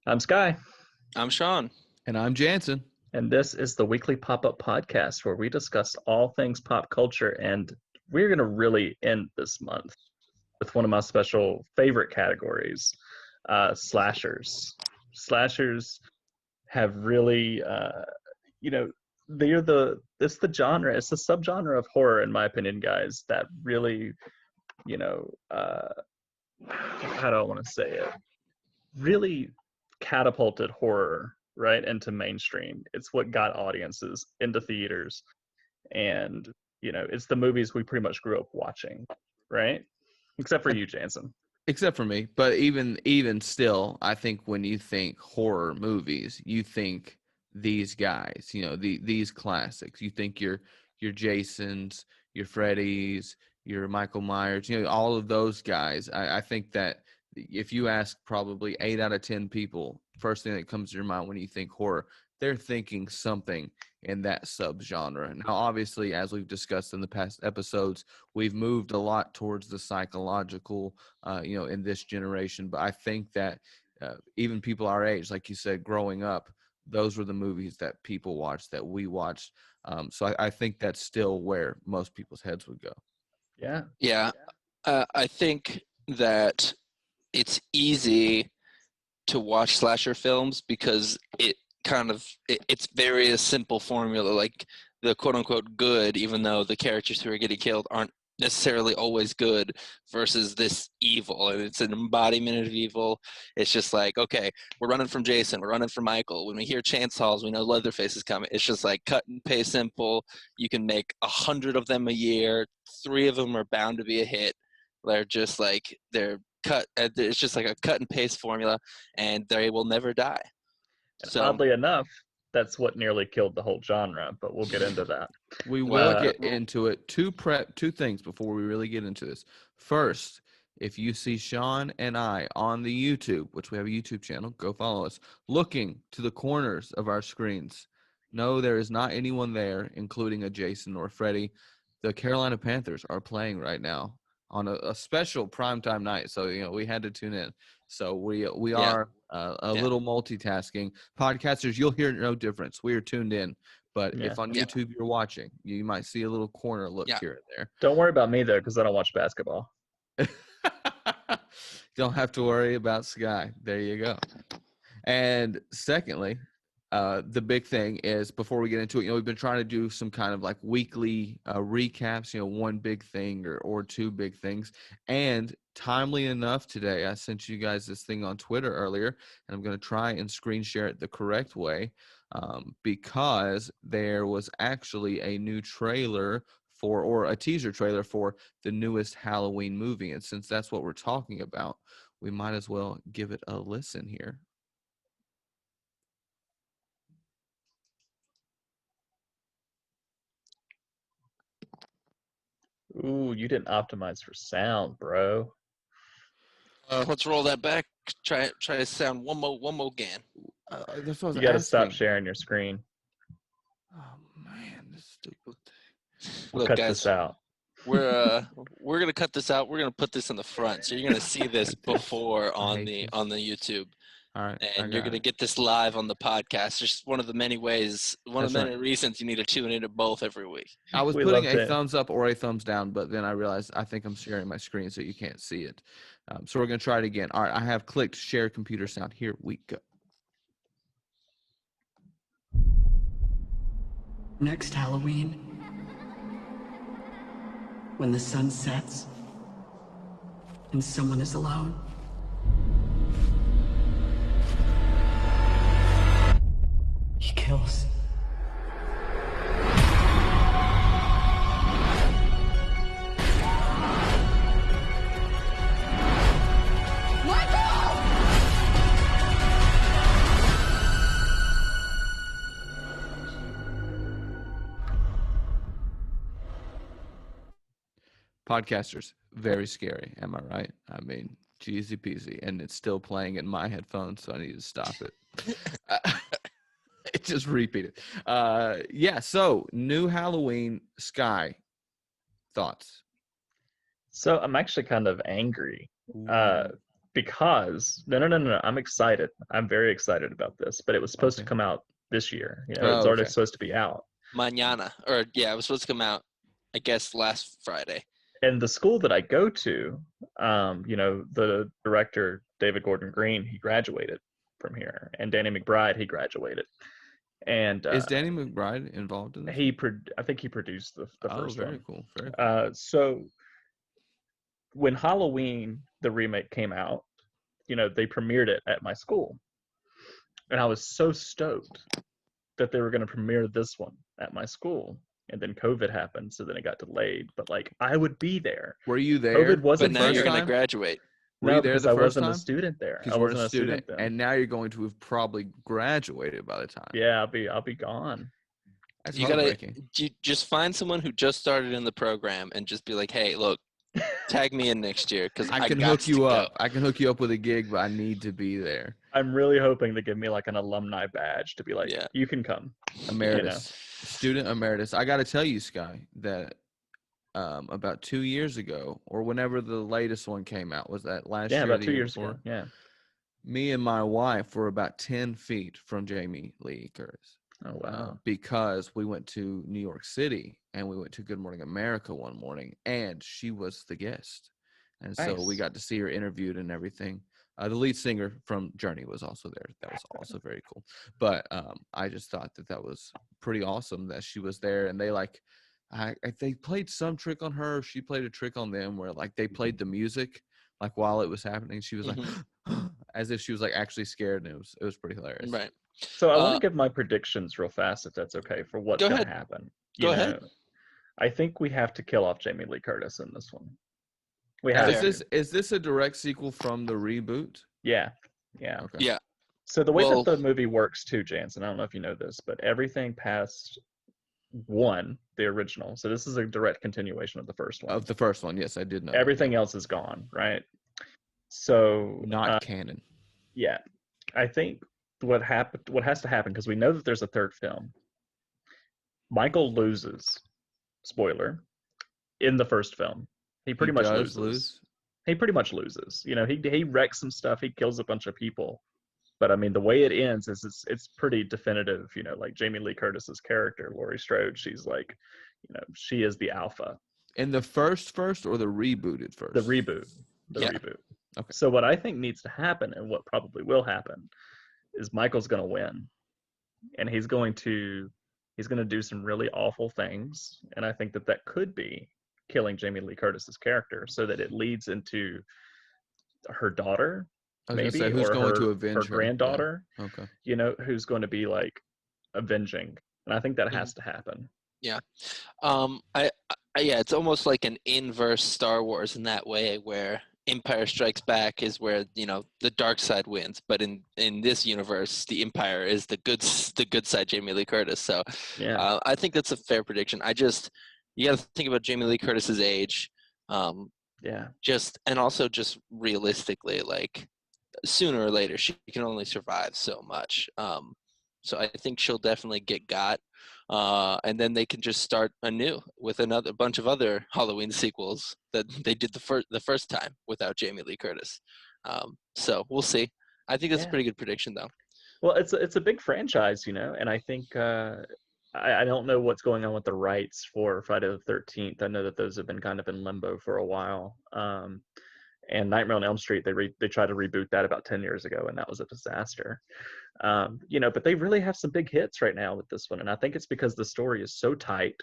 I'm Sky, I'm Sean. And I'm Jansen. and this is the Weekly Pop-Up Podcast where we discuss all things pop culture. And we're going to really end this month with one of my special favorite categories, slashers. Slashers have really, it's the genre, it's the subgenre of horror, in my opinion, guys, that really, you know, uh, how do I want to say it? Really catapulted horror right into mainstream. It's what got audiences into theaters, and it's the movies we pretty much grew up watching, right? Except for you, Jansen. Except for me, but even still, I think when you think horror movies, you think these guys, these classics. You think your Jasons, your Freddys, your Michael Myers, all of those guys. I think that if you ask probably 8 out of 10 people, first thing that comes to your mind when you think horror, they're thinking something in that subgenre. Now, obviously, as we've discussed in the past episodes, we've moved a lot towards the psychological, in this generation. But I think that even people our age, like you said, growing up, those were the movies that people watched, that we watched. So I think that's still where most people's heads would go. Yeah. Yeah, I think that it's easy to watch slasher films because it's very a simple formula, like the quote unquote good, even though the characters who are getting killed aren't necessarily always good, versus this evil, and it's an embodiment of evil. It's just like, okay, we're running from Jason, we're running from Michael. When we hear chainsaws, we know Leatherface is coming. It's just like cut and paste simple. You can make 100 of them a year. 3 of them are bound to be a hit. They're cut. It's just like a cut and paste formula, and they will never die. And So oddly enough, that's what nearly killed the whole genre, but we'll get into that. We will get into it. Two things before we really get into this. First, if you see Sean and I on the YouTube, which we have a YouTube channel, go follow us, looking to the corners of our screens, no, there is not anyone there, including a Jason or Freddy. The Carolina Panthers are playing right now on a special primetime night. So, we had to tune in. So we are a little multitasking. Podcasters, you'll hear no difference. We are tuned in. But if on YouTube you're watching, you might see a little corner look here and there. Don't worry about me, though, because I don't watch basketball. Don't have to worry about Sky. There you go. And secondly, the big thing is, before we get into it, we've been trying to do some kind of like weekly recaps, one big thing or 2 big things. And timely enough today, I sent you guys this thing on Twitter earlier, and I'm going to try and screen share it the correct way, because there was actually a new trailer or a teaser trailer for the newest Halloween movie. And since that's what we're talking about, we might as well give it a listen here. Ooh, you didn't optimize for sound, bro. let's roll that back. Try to sound one more again. That's what I was You got to asking. stop sharing your screen. Oh man, this stupid thing. We'll Look, cut guys, this out. We're gonna cut this out. We're gonna put this in the front, so you're gonna see this before on the YouTube. All right, and you're gonna get this live on the podcast. Just one of the many ways, many reasons you need to tune into both every week. I was putting a thumbs up or a thumbs down, but then I realized I think I'm sharing my screen so you can't see it. So we're gonna try it again. All right, I have clicked share computer sound. Here we go. Next Halloween, when the sun sets and someone is alone, he kills. Podcasters, very scary. Am I right? I mean, cheesy peasy. And it's still playing in my headphones, so I need to stop it. It just repeated. So new Halloween. Sky, thoughts? So I'm actually kind of angry. because no, I'm excited. I'm very excited about this, but it was supposed to Okay. come out this year. You know, Oh, it's already okay. supposed to be out. Mañana, or yeah, it was supposed to come out, I guess, last Friday. And the school that I go to, you know, the director David Gordon Green, he graduated from here, and Danny McBride, he graduated, and Is Danny McBride involved in this? I think he produced the Oh, first very one. cool. Very cool. So when Halloween the remake came out, you know, they premiered it at my school, and I was so stoked that they were going to premiere this one at my school. And then COVID happened, so then it got delayed. But like, I would be there. Were you there? COVID But wasn't now you're first here. gonna time? graduate. Were No, you there because the I first wasn't a time? student there. I Because you weren't wasn't a a student student, then. and now you're going to have probably graduated by the time. Yeah, I'll be gone. That's You gotta heartbreaking. just find someone who just started in the program and just be like, hey, look, tag me in next year because I can got hook to you go. up. I can hook you up with a gig, but I need to be there. I'm really hoping to give me like an alumni badge to be like, Yeah. you can come. Emeritus, student emeritus. I got to tell you, Sky, that about 2 years ago, or whenever the latest one came out, was that last Yeah, year or about the 2 year years before? ago. Yeah. Me and my wife were about 10 feet from Jamie Lee Curtis. Oh wow. Because we went to New York City and we went to Good Morning America one morning, and she was the guest, and so we Nice. got to see her interviewed and everything. The lead singer from Journey was also there. That was also very cool. But I just thought that was pretty awesome that she was there, and they they played some trick on her. She played a trick on them where like they played the music like while it was happening. She was like, as if she was like actually scared, and it was pretty hilarious. Right. So I want to give my predictions real fast, if that's okay, for what's Go going to ahead. happen. Go You ahead. know, I think we have to kill off Jamie Lee Curtis in this one. We Fair. have to. Is this a direct sequel from the reboot? Yeah. Yeah. Okay. Yeah. So the way Well- that the movie works too, Jansen, I don't know if you know this, but everything past one, the original. So this is a direct continuation of the first one. Of the first one, yes, I did know. Everything else is gone, right? So not canon. yeah, I think what has to happen, because we know that there's a third film. Michael loses, spoiler, in the first film. He pretty much does loses. lose? He pretty much loses. You know, he wrecks some stuff. He kills a bunch of people. But I mean, the way it ends is it's pretty definitive. You know, like Jamie Lee Curtis's character, Laurie Strode, she's like, you know, she is the alpha. In the first or the rebooted first? The reboot. The Yeah. reboot. Okay. So what I think needs to happen, and what probably will happen, is Michael's going to win, and he's going to do some really awful things, and I think that could be killing Jamie Lee Curtis's character, so that it leads into her daughter, I was gonna maybe, say, who's or going her, to avenge her her? granddaughter. Yeah. Okay. You know, who's going to be like avenging, and I think that has to happen. Yeah. Yeah, it's almost like an inverse Star Wars in that way, where Empire Strikes Back is where, you know, the dark side wins, but in this universe, the Empire is the good side, Jamie Lee Curtis. So Yeah. I think that's a fair prediction. You got to think about Jamie Lee Curtis's age, Yeah. and also just realistically, like sooner or later she can only survive so much. So I think she'll definitely get got. And then they can just start anew with another bunch of other Halloween sequels that they did the first time without Jamie Lee Curtis. So we'll see. I think that's a pretty good prediction, though. Well, it's a big franchise, you know, and I think I don't know what's going on with the rights for Friday the 13th. I know that those have been kind of in limbo for a while. And Nightmare on Elm Street, they tried to reboot that about 10 years ago, and that was a disaster. You know, but they really have some big hits right now with this one, and I think it's because the story is so tight.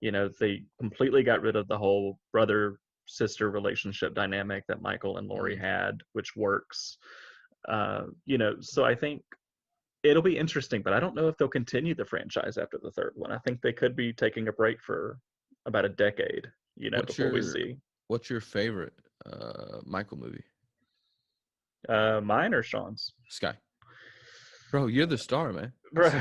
You know, they completely got rid of the whole brother-sister relationship dynamic that Michael and Laurie had, which works. You know, so I think it'll be interesting, but I don't know if they'll continue the franchise after the third one. I think they could be taking a break for about a decade, you know, before we see. What's your favorite Michael movie? Mine or Sean's? Sky. Bro, you're the star, man. Bro.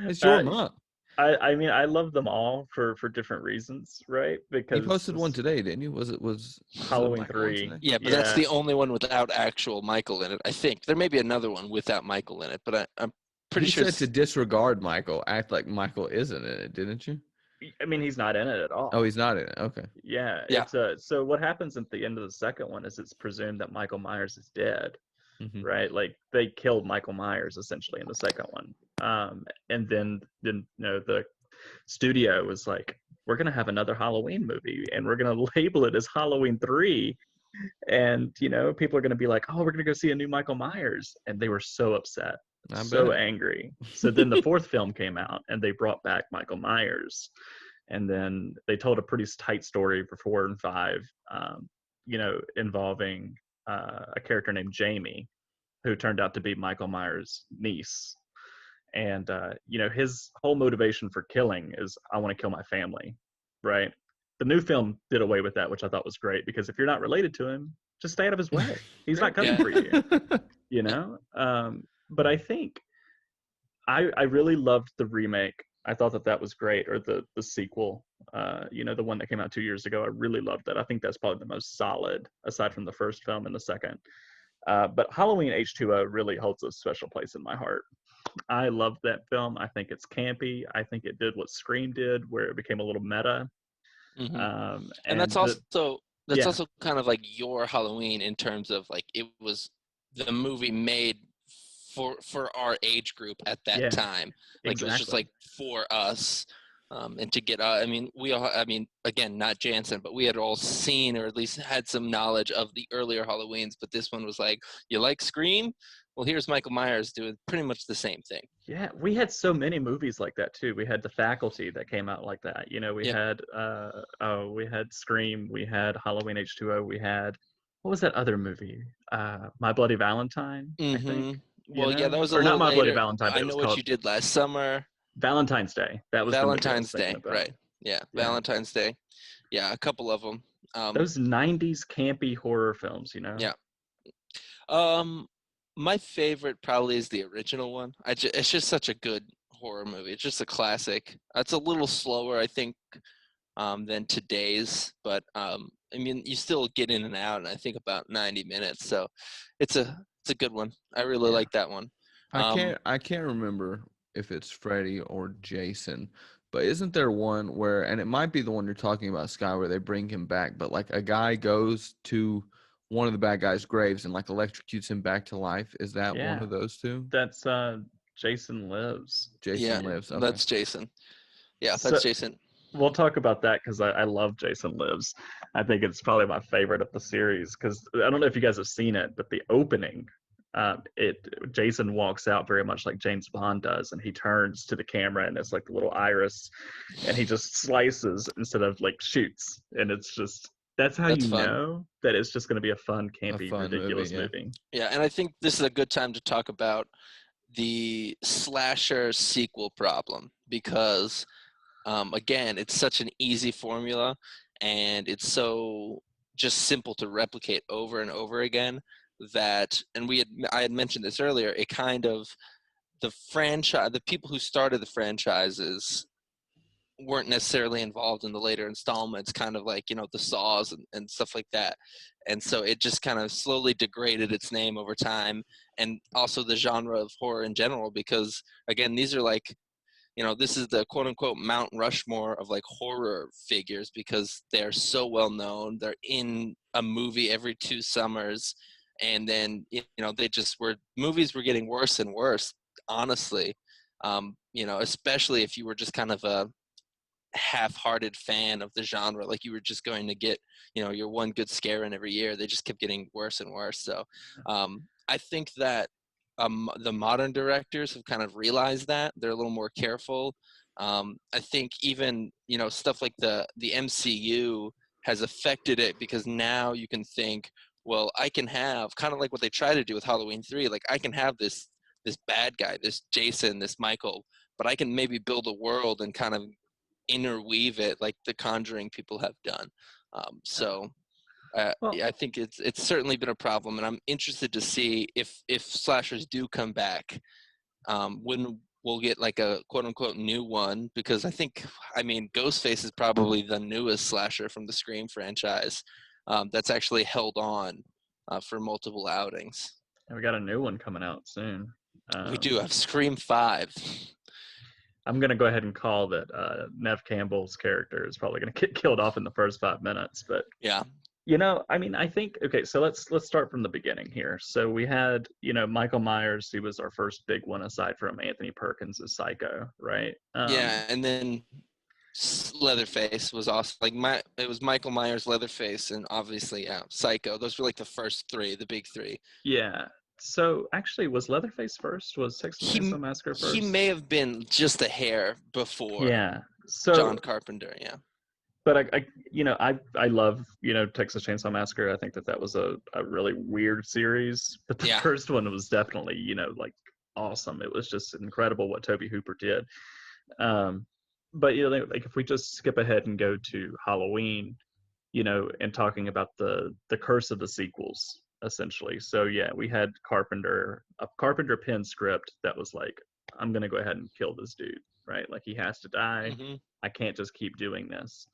It's your month. I mean, I love them all for different reasons, right? Because you posted one today, didn't you? Was Halloween it Michael 3? Yeah, but that's the only one without actual Michael in it. I think there may be another one without Michael in it, but I'm pretty sure. You said to disregard Michael, act like Michael isn't in it, didn't you? I mean, he's not in it at all. Oh, he's not in it. Okay. Yeah, Yeah. it's so what happens at the end of the second one is it's presumed that Michael Myers is dead, Hmm. right? Like they killed Michael Myers essentially in the second one. And then the studio was like, we're gonna have another Halloween movie and we're gonna label it as Halloween 3. And people are gonna be like, oh, we're gonna go see a new Michael Myers. And they were so upset, I so bet. angry. So then the fourth film came out and they brought back Michael Myers. And then they told a pretty tight story for 4 and 5, involving a character named Jamie, who turned out to be Michael Myers' niece. And his whole motivation for killing is, I want to kill my family, right? The new film did away with that, which I thought was great, because if you're not related to him, just stay out of his way. He's not coming Yeah. for you. But I think I really loved the remake. I thought that was great, or the sequel, the one that came out 2 years ago. I really loved it. I think that's probably the most solid, aside from the first film and the second. But Halloween H2O really holds a special place in my heart. I love that film. I think it's campy. I think it did what Scream did, where it became a little meta. Hmm. And And that's yeah, also kind of like your Halloween, in terms of like it was the movie made for our age group at that yeah, time. Like it was just exactly. like for us. And to get, I mean, again, not Jansen, but we had all seen, or at least had some knowledge of the earlier Halloweens. But this one was like, you like Scream? Well, here's Michael Myers doing pretty much the same thing. Yeah, we had so many movies like that too. We had The Faculty that came out like that. We Yeah. had we had Scream, we had Halloween H2O, we had, what was that other movie? My Bloody Valentine, I think. Hmm. Well, yeah, that was a Or not little My Bloody later. Valentine, but I it was Know What called You Did Last Summer. Valentine's Day. That was the movie I was Valentine's thinking Day, about. right? Yeah, Yeah. Valentine's Day. Yeah, a couple of them. Those 90s campy horror films. Yeah. Um, my favorite probably is the original one. It's just such a good horror movie. It's just a classic. It's a little slower, I think, than today's, but I mean, you still get in and out, and I think about 90 minutes. So, it's a good one. I really Yeah. like that one. I Um, can't remember if it's Freddy or Jason, but isn't there one where, and it might be the one you're talking about, Sky, where they bring him back, but like a guy goes to one of the bad guys' graves and like electrocutes him back to life? Is that one Yeah. of those two? That's Jason Lives. yeah, Jason Lives. Okay. that's Jason. Yeah, So that's Jason. we'll talk about that, because I love Jason Lives. I think it's probably my favorite of the series, because I don't know if you guys have seen it, but the opening, Jason walks out very much like James Bond does, and he turns to the camera, and it's like the little iris, and he just slices instead of like shoots, and it's just, that's how That's you fun. know that it's just going to be a fun, A campy, fun movie, ridiculous yeah. movie. Yeah, and I think this is a good time to talk about the slasher sequel problem, because again, it's such an easy formula, and it's so just simple to replicate over and over again, that, and I had mentioned this earlier, it kind of, the people who started the franchises weren't necessarily involved in the later installments, kind of like, the Saws and stuff like that. And so it just kind of slowly degraded its name over time, and also the genre of horror in general, because again, these are like, this is the quote unquote Mount Rushmore of like horror figures, because they're so well known. They're in a movie every 2 summers. And then, movies were getting worse and worse, honestly. Especially if you were just kind of a half-hearted fan of the genre, like you were just going to get your one good scare in every year. They just kept getting worse and worse. So I think that the modern directors have kind of realized that they're a little more careful. I think even stuff like the MCU has affected it, because now you can think, well, I can have kind of like what they try to do with Halloween 3, like I can have this bad guy, this Jason, this Michael, but I can maybe build a world and kind of interweave it like the Conjuring people have done. So Well, I think it's certainly been a problem, and I'm interested to see if slashers do come back, when we'll get like a quote unquote new one, because I mean, Ghostface is probably the newest slasher from the Scream franchise, that's actually held on for multiple outings. we got a new one coming out soon. We do Um, have Scream 5. I'm gonna go ahead and call that Nev Campbell's character is probably gonna get killed off in the first 5 minutes. But Yeah. I mean, I think okay. So let's start from the beginning here. So we had Michael Myers, who was our first big one aside from Anthony Perkins as Psycho, right? Yeah, and then Leatherface was also like it was Michael Myers, Leatherface, and obviously Psycho. Those were like the first three, the big three. Yeah. So actually, was Leatherface first? Was Texas Chainsaw Massacre first? He may have been just a hair before Yeah. So John Carpenter. Yeah. but I love Texas Chainsaw Massacre. I think that was a really weird series, but the Yeah. first one was definitely like awesome. It was just incredible what Toby Hooper did. But like if we just skip ahead and go to Halloween, and talking about the curse of the sequels essentially. So yeah, we had a Carpenter pen script that was like, I'm gonna go ahead and kill this dude, right? Like he has to die. Mm-hmm. I can't just keep doing this.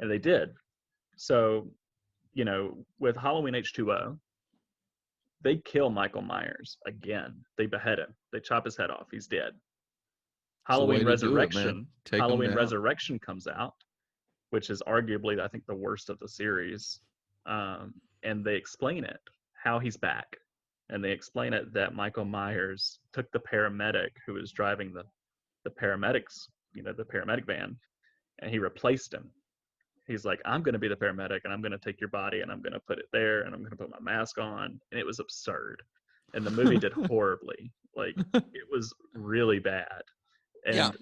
And they did. So, with Halloween H2O, they kill Michael Myers again. They behead him. They chop his head off. He's dead. It's the way Halloween to do it, man. Resurrection. Take 'em Halloween down. Resurrection comes out, which is arguably, I think, the worst of the series. And they explain it, how he's back. And they explain it that Michael Myers took the paramedic who was driving the paramedics, the paramedic van, and he replaced him. He's like, I'm going to be the paramedic and I'm going to take your body and I'm going to put it there and I'm going to put my mask on. And it was absurd. And the movie did horribly. Like, it was really bad. And Yeah.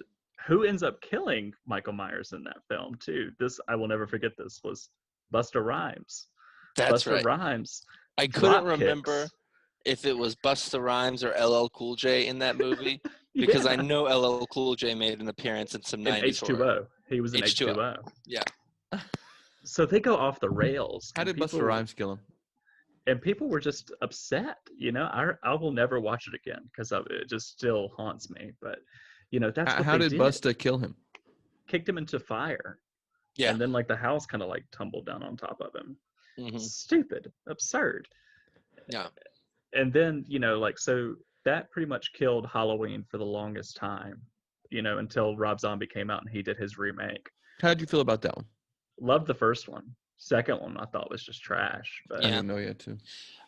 who ends up killing Michael Myers in that film, too? I will never forget this, was Busta Rhymes. That's Busta right. Rhymes. I couldn't drop remember kicks. if it was Busta Rhymes or LL Cool J in that movie because I Yeah. know LL Cool J made an appearance in some In 90s horror. H2O. He was in H2O. H2O. Yeah. So they go off the rails. How and did Busta Rhymes kill him? And people were just upset. I will never watch it again because it just still haunts me. But that's what How they did Busta kill him? Kicked him into fire. Yeah. And then like the house kind of like tumbled down on top of him. Mm-hmm. Stupid, absurd. Yeah. And then so that pretty much killed Halloween for the longest time. Until Rob Zombie came out and he did his remake. How did you feel about that one? Loved the first one. Second one I thought was just trash. But I didn't know yet too.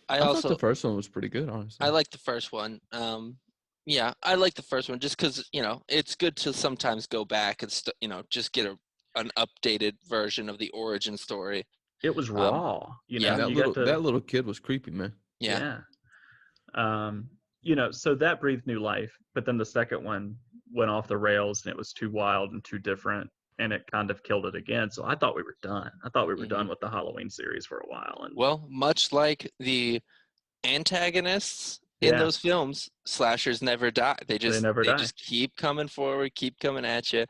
I thought the first one was pretty good, honestly. I like the first one. Yeah, I like the first one just because it's good to sometimes go back and just get an updated version of the origin story. It was raw. Yeah, that little kid was creepy, man. Yeah. So that breathed new life, but then the second one went off the rails and it was too wild and too different, and it kind of killed it again. So I thought we were done. I thought we were done with the Halloween series for a while. And well, much like the antagonists in those films, slashers never die. They just keep coming forward, keep coming at you.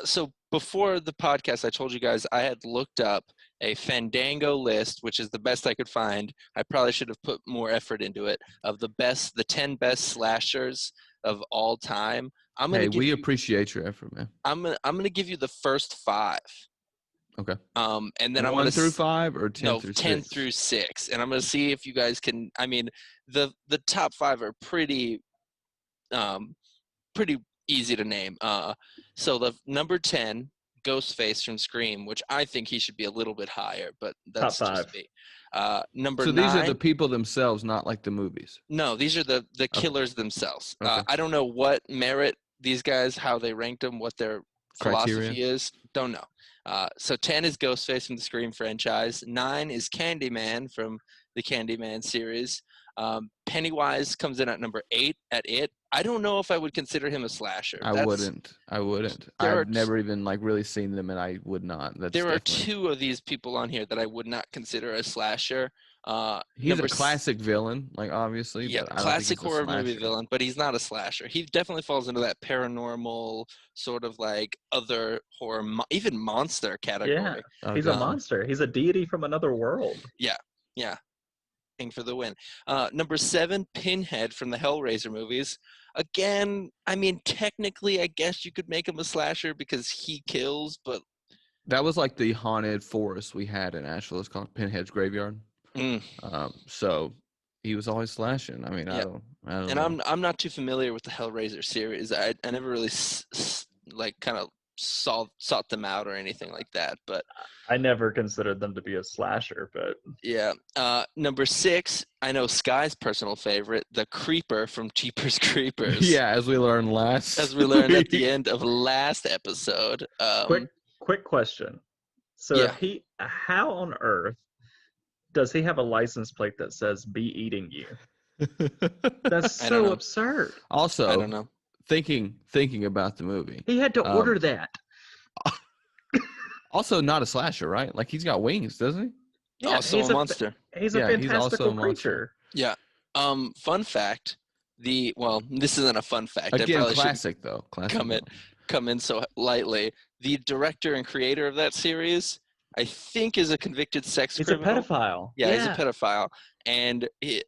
So before the podcast, I told you guys I had looked up a Fandango list, which is the best I could find. I probably should have put more effort into it, of the 10 best slashers of all time. We appreciate your effort, man. I'm gonna give you the first 5. Okay. And then 1 through 5 or 10 through 6? 10 through 6. And I'm gonna see if you guys can. I mean, the top 5 are pretty easy to name. So the number 10, Ghostface from Scream, which I think he should be a little bit higher, but that's top 5. just me. Number 9. So these are the people themselves, not like the movies. No, these are the killers themselves. Okay. I don't know what merit these guys, how they ranked them, what their philosophy Criteria. is. Don't know. So 10 is Ghostface from the Scream franchise. 9 is Candyman from the Candyman series. Pennywise comes in at number 8 at It. I don't know if I would consider him a slasher. I wouldn't. I've never even really seen them, and I would not. There are 2 of these people on here that I would not consider a slasher. He's a classic villain, obviously. Yeah, but I don't classic think he's a horror movie slasher. villain, but he's not a slasher. He definitely falls into that paranormal sort of other horror, even monster category. Yeah, Okay. he's a monster. He's a deity from another world. Yeah. For the win. Number 7, Pinhead from the Hellraiser movies. Again, I mean, technically, I guess you could make him a slasher because he kills, but that was like the haunted forest we had in Asheville. It's called Pinhead's Graveyard. Mm. So He was always slashing. I mean, Yeah. I don't And know. I'm not too familiar with the Hellraiser series. I never really like kind of sought them out or anything like that. But I never considered them to be a slasher, but yeah, number 6, I know Sky's personal favorite, the Creeper from Jeepers Creepers. Yeah, as we learned last. As we learned at the week. end of last episode. quick question. So Yeah. how on earth does he have a license plate that says "Be eating you"? That's I don't so know. absurd. Also, I don't know. thinking about the movie. He had to order that. Also, not a slasher, right? Like he's got wings, doesn't he? Yeah, Also a monster. He's a Yeah, he's also fantastical a monster. creature. Yeah. Fun fact. This isn't a fun fact. I Again, probably classic though. Classic. come in so lightly. The director and creator of that series, I think, is a convicted sex He's a criminal. pedophile. Yeah, he's a pedophile, and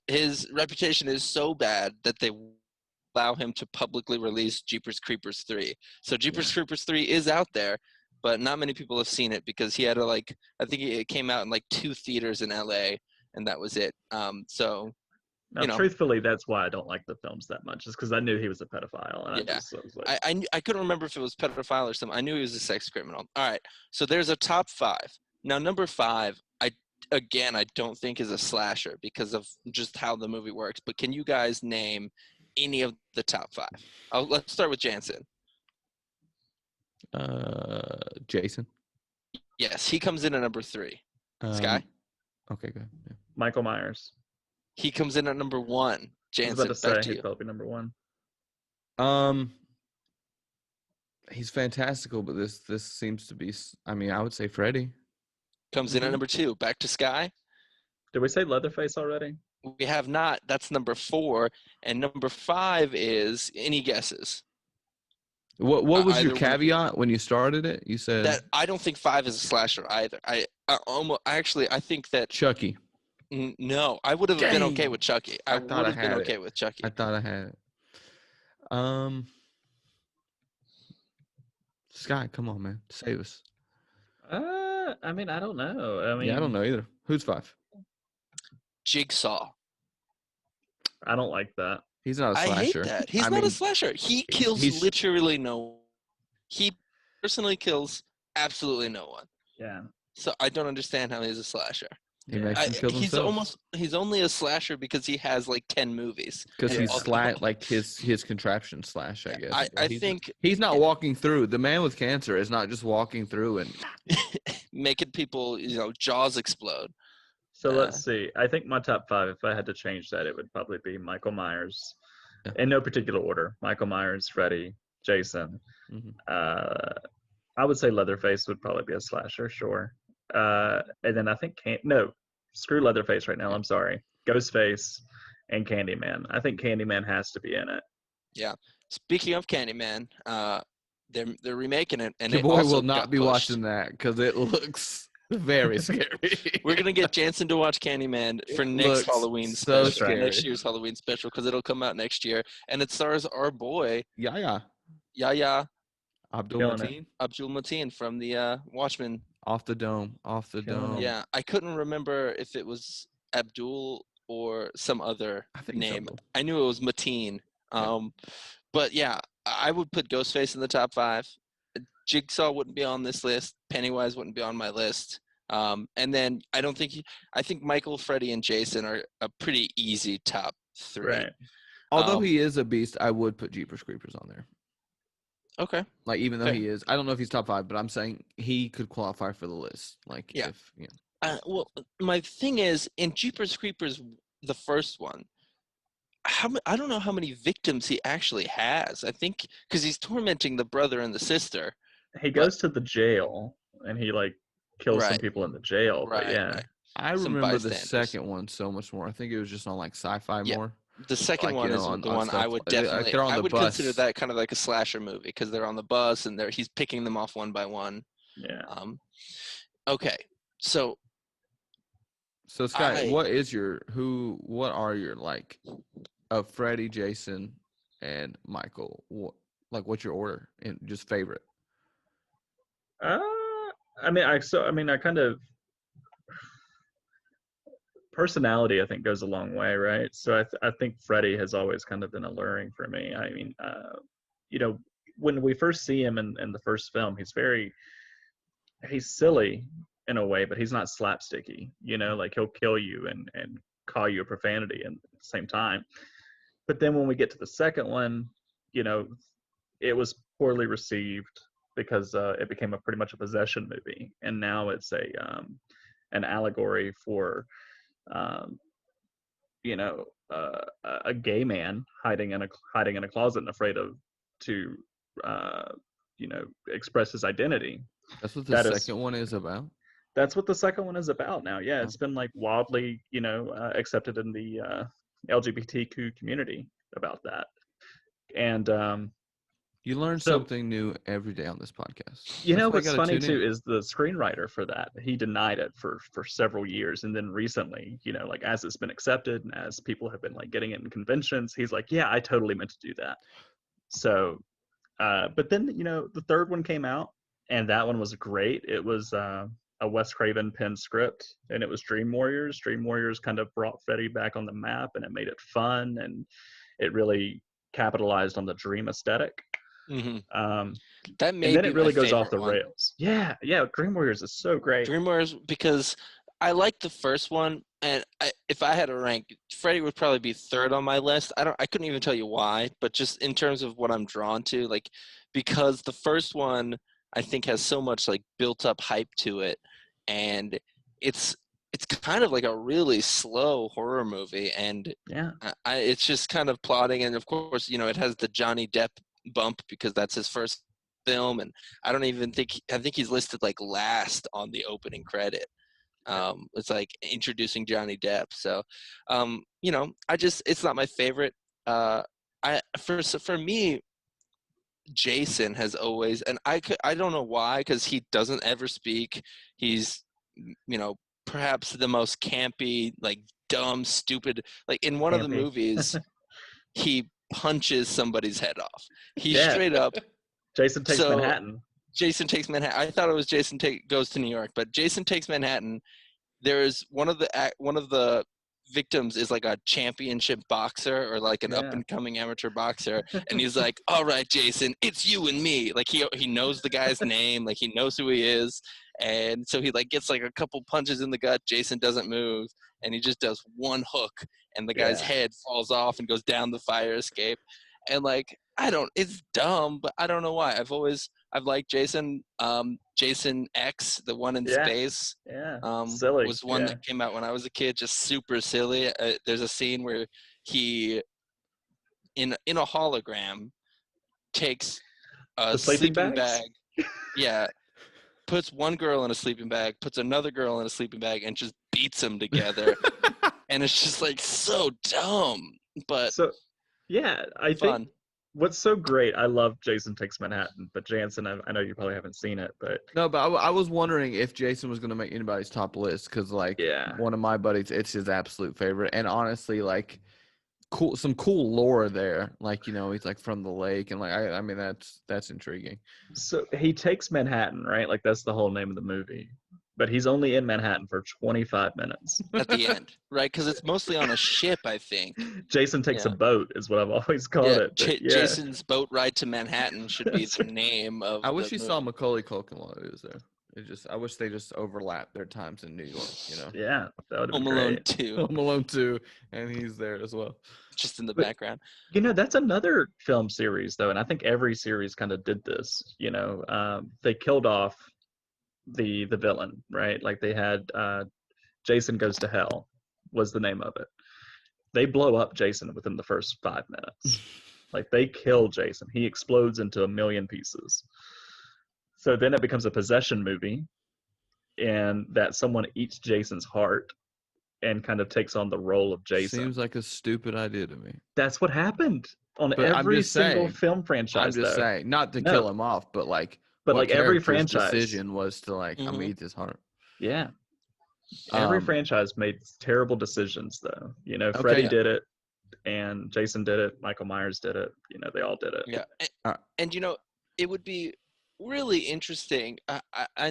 his reputation is so bad that they allow him to publicly release Jeepers Creepers 3. So Jeepers Creepers 3 is out there, but not many people have seen it because he had to I think it came out in like 2 theaters in LA, and that was it. Now, truthfully, that's why I don't like the films that much, is because I knew he was a pedophile, and Yeah. I was like, I couldn't remember if it was pedophile or something. I knew he was a sex criminal. All right, so there's a top 5. Now, number 5, I don't think is a slasher because of just how the movie works. But can you guys name any of the top 5? Let's start with Jansen. Jason. Yes, he comes in at number 3. Sky. Okay, good. Yeah. Michael Myers. He comes in at number 1. I was Jansen, about to back say to he'd you. probably be number 1. He's fantastical, but this seems to be. I mean, I would say Freddy. Comes in at number 2. Back to Sky. Did we say Leatherface already? We have not. That's number 4. And number 5 is, any guesses? What was your Either one of you. caveat when you started it? You said That I don't think 5 is a slasher either. I think that Chucky. No, I would have been okay Dang. with Chucky. I would have been okay with Chucky. I thought I had it. Sky, come on, man, save us. I mean, I don't know. I mean, I don't know either. Who's 5? Jigsaw. I don't like that. He's not a I hate slasher. that. He's not a slasher. He kills literally no one. He personally kills absolutely no one. Yeah. So I don't understand how he's a slasher. He makes them kill themselves. He's only a slasher because he has like 10 movies. Because he's all- like his contraption slash, I guess. I think he's not walking through. The man with cancer is not just walking through and making people, jaws explode. So let's see. I think my top 5, if I had to change that, it would probably be Michael Myers, in no particular order. Michael Myers, Freddy, Jason. I would say Leatherface would probably be a slasher, sure. And then I think screw Leatherface right now. I'm sorry. Ghostface and Candyman. I think Candyman has to be in it. Yeah. Speaking of Candyman, they're remaking it, and your it boy also will not got be pushed. watching that because it looks very scary. We're gonna get Jansen to watch Candyman for next Halloween so special, scary. next year's Halloween special, because it'll come out next year, and it stars our boy Yahya Abdul Mateen from the Watchmen. Off the dome. Yeah, I couldn't remember if it was Abdul or some other name. I knew it was Mateen. But yeah, I would put Ghostface in the top 5. Jigsaw wouldn't be on this list. Pennywise wouldn't be on my list. And then I think Michael, Freddy, and Jason are a pretty easy top 3. Right. Although he is a beast, I would put Jeepers Creepers on there. Okay. Like, even though he is, I don't know if he's top 5, but I'm saying he could qualify for the list. Like, well, my thing is, in Jeepers Creepers, the first one, I don't know how many victims he actually has. I think because he's tormenting the brother and the sister. He goes to the jail and he kills some people in the jail. But I remember the second one so much more. I think it was just on sci-fi more. The second one is the one I would definitely. I would consider that kind of like a slasher movie because they're on the bus and he's picking them off one by one. Yeah. Okay. So Sky, what are your of Freddy, Jason, and Michael? What's your order and just favorite? I kind of personality, I think, goes a long way, right? So I think Freddy has always kind of been alluring for me. I mean, you know, when we first see him in the first film, he's silly in a way, but he's not slapsticky. You know, like he'll kill you and call you a profanity at the same time. But then when we get to the second one, you know, it was poorly received because it became a pretty much a possession movie, and now it's an allegory for um, you know, a gay man hiding in a closet and afraid of to uh, you know, express his identity. That's what the That is second one is about. that's what the second one is about now. Yeah, Oh. it's been like wildly, you know, accepted in the LGBTQ community about that. And You learn so something new every day on this podcast. you That's know why I what's gotta funny tune in. too is the screenwriter for that. He denied it for several years, and then recently, you know, like as it's been accepted and as people have been like getting it in conventions, he's like, yeah, I totally meant to do that. So, but then you know, the third one came out, and that one was great. It was a Wes Craven pen script, and it was Dream Warriors. Dream Warriors kind of brought Freddy back on the map, and it made it fun, and it really capitalized on the dream aesthetic. Hmm. Um, That and may then be it my really goes off favorite the one. rails. Yeah, yeah. Dream Warriors is so great. Dream Warriors, because I like the first one, and if I had to rank, Freddy would probably be third on my list. I couldn't even tell you why, but just in terms of what I'm drawn to, like, because the first one I think has so much like built up hype to it, and it's it's kind of like a really slow horror movie, and Yeah, it's just kind of plotting, and of course, you know, it has the Johnny Depp bump because that's his first film, and I think he's listed like last on the opening credit. It's like introducing Johnny Depp. So, you know, it's not my favorite. For me, Jason has always, and I don't know why, because he doesn't ever speak. He's, you know, perhaps the most campy, like dumb, stupid. Like in one of the campy. movies, he punches somebody's head off. He Yeah, straight up. Jason Takes So Manhattan. Jason Takes Manhattan. I thought it was Goes to New York, but Jason Takes Manhattan. There's one of the victims is like a championship boxer or like an up Yeah, and coming amateur boxer, and he's like, "All right, Jason, it's you and me." Like he knows the guy's name, like he knows who he is, and so he like gets like a couple punches in the gut. Jason doesn't move, and he just does one hook, and the guy's yeah, head falls off and goes down the fire escape, and like I don't, it's dumb, but I don't know why. I've liked Jason. Jason X, the one in yeah, space, yeah. Silly. was one Yeah. that came out when I was a kid, just super silly. There's a scene where he, in a hologram, takes a The sleeping sleeping bags. bag. Yeah, puts one girl in a sleeping bag, puts another girl in a sleeping bag, and just beats them together. And it's just like so dumb, but So yeah, I think fun. what's so great. I love Jason Takes Manhattan, but Jansen, I know you probably haven't seen it, but No, but I was wondering if Jason was gonna make anybody's top list because like yeah. one of my buddies, it's his absolute favorite, and honestly, like some cool lore there. Like he's like from the lake, and like I mean that's intriguing. So he takes Manhattan, right? Like that's the whole name of the movie. But he's only in Manhattan for 25 minutes. At the end, right? Because it's mostly on a ship, I think. Jason takes a Yeah. boat is what I've always called Yeah, it. But yeah. Jason's Boat Ride to Manhattan should be the name I of wish the you saw movie. Macaulay Culkin while he was there. I wish they just overlapped their times in New York. Yeah, that would have been Home Alone great. 2, Home Alone 2, and he's there as well. just in the But background. you know, that's another film series though, and I think every series kind of did this. You know, they killed off the villain, right? Like they had Jason Goes to Hell was the name of it. They blow up Jason within the first 5 minutes. Like they kill Jason. He explodes into a million pieces. So then it becomes a possession movie, and that someone eats Jason's heart and kind of takes on the role of Jason. Seems like a stupid idea to me. That's what happened on But every single film I'm franchise, just though. saying, not to No, kill him off, but like but what like every character's franchise, decision was to like I'm gonna Hmm. eat his heart. yeah, every Um, franchise made terrible decisions, though. You know, Freddy okay. Yeah. did it, and Jason did it, Michael Myers did it. You know, they all did it. Yeah, Uh, and you know, it would be really interesting.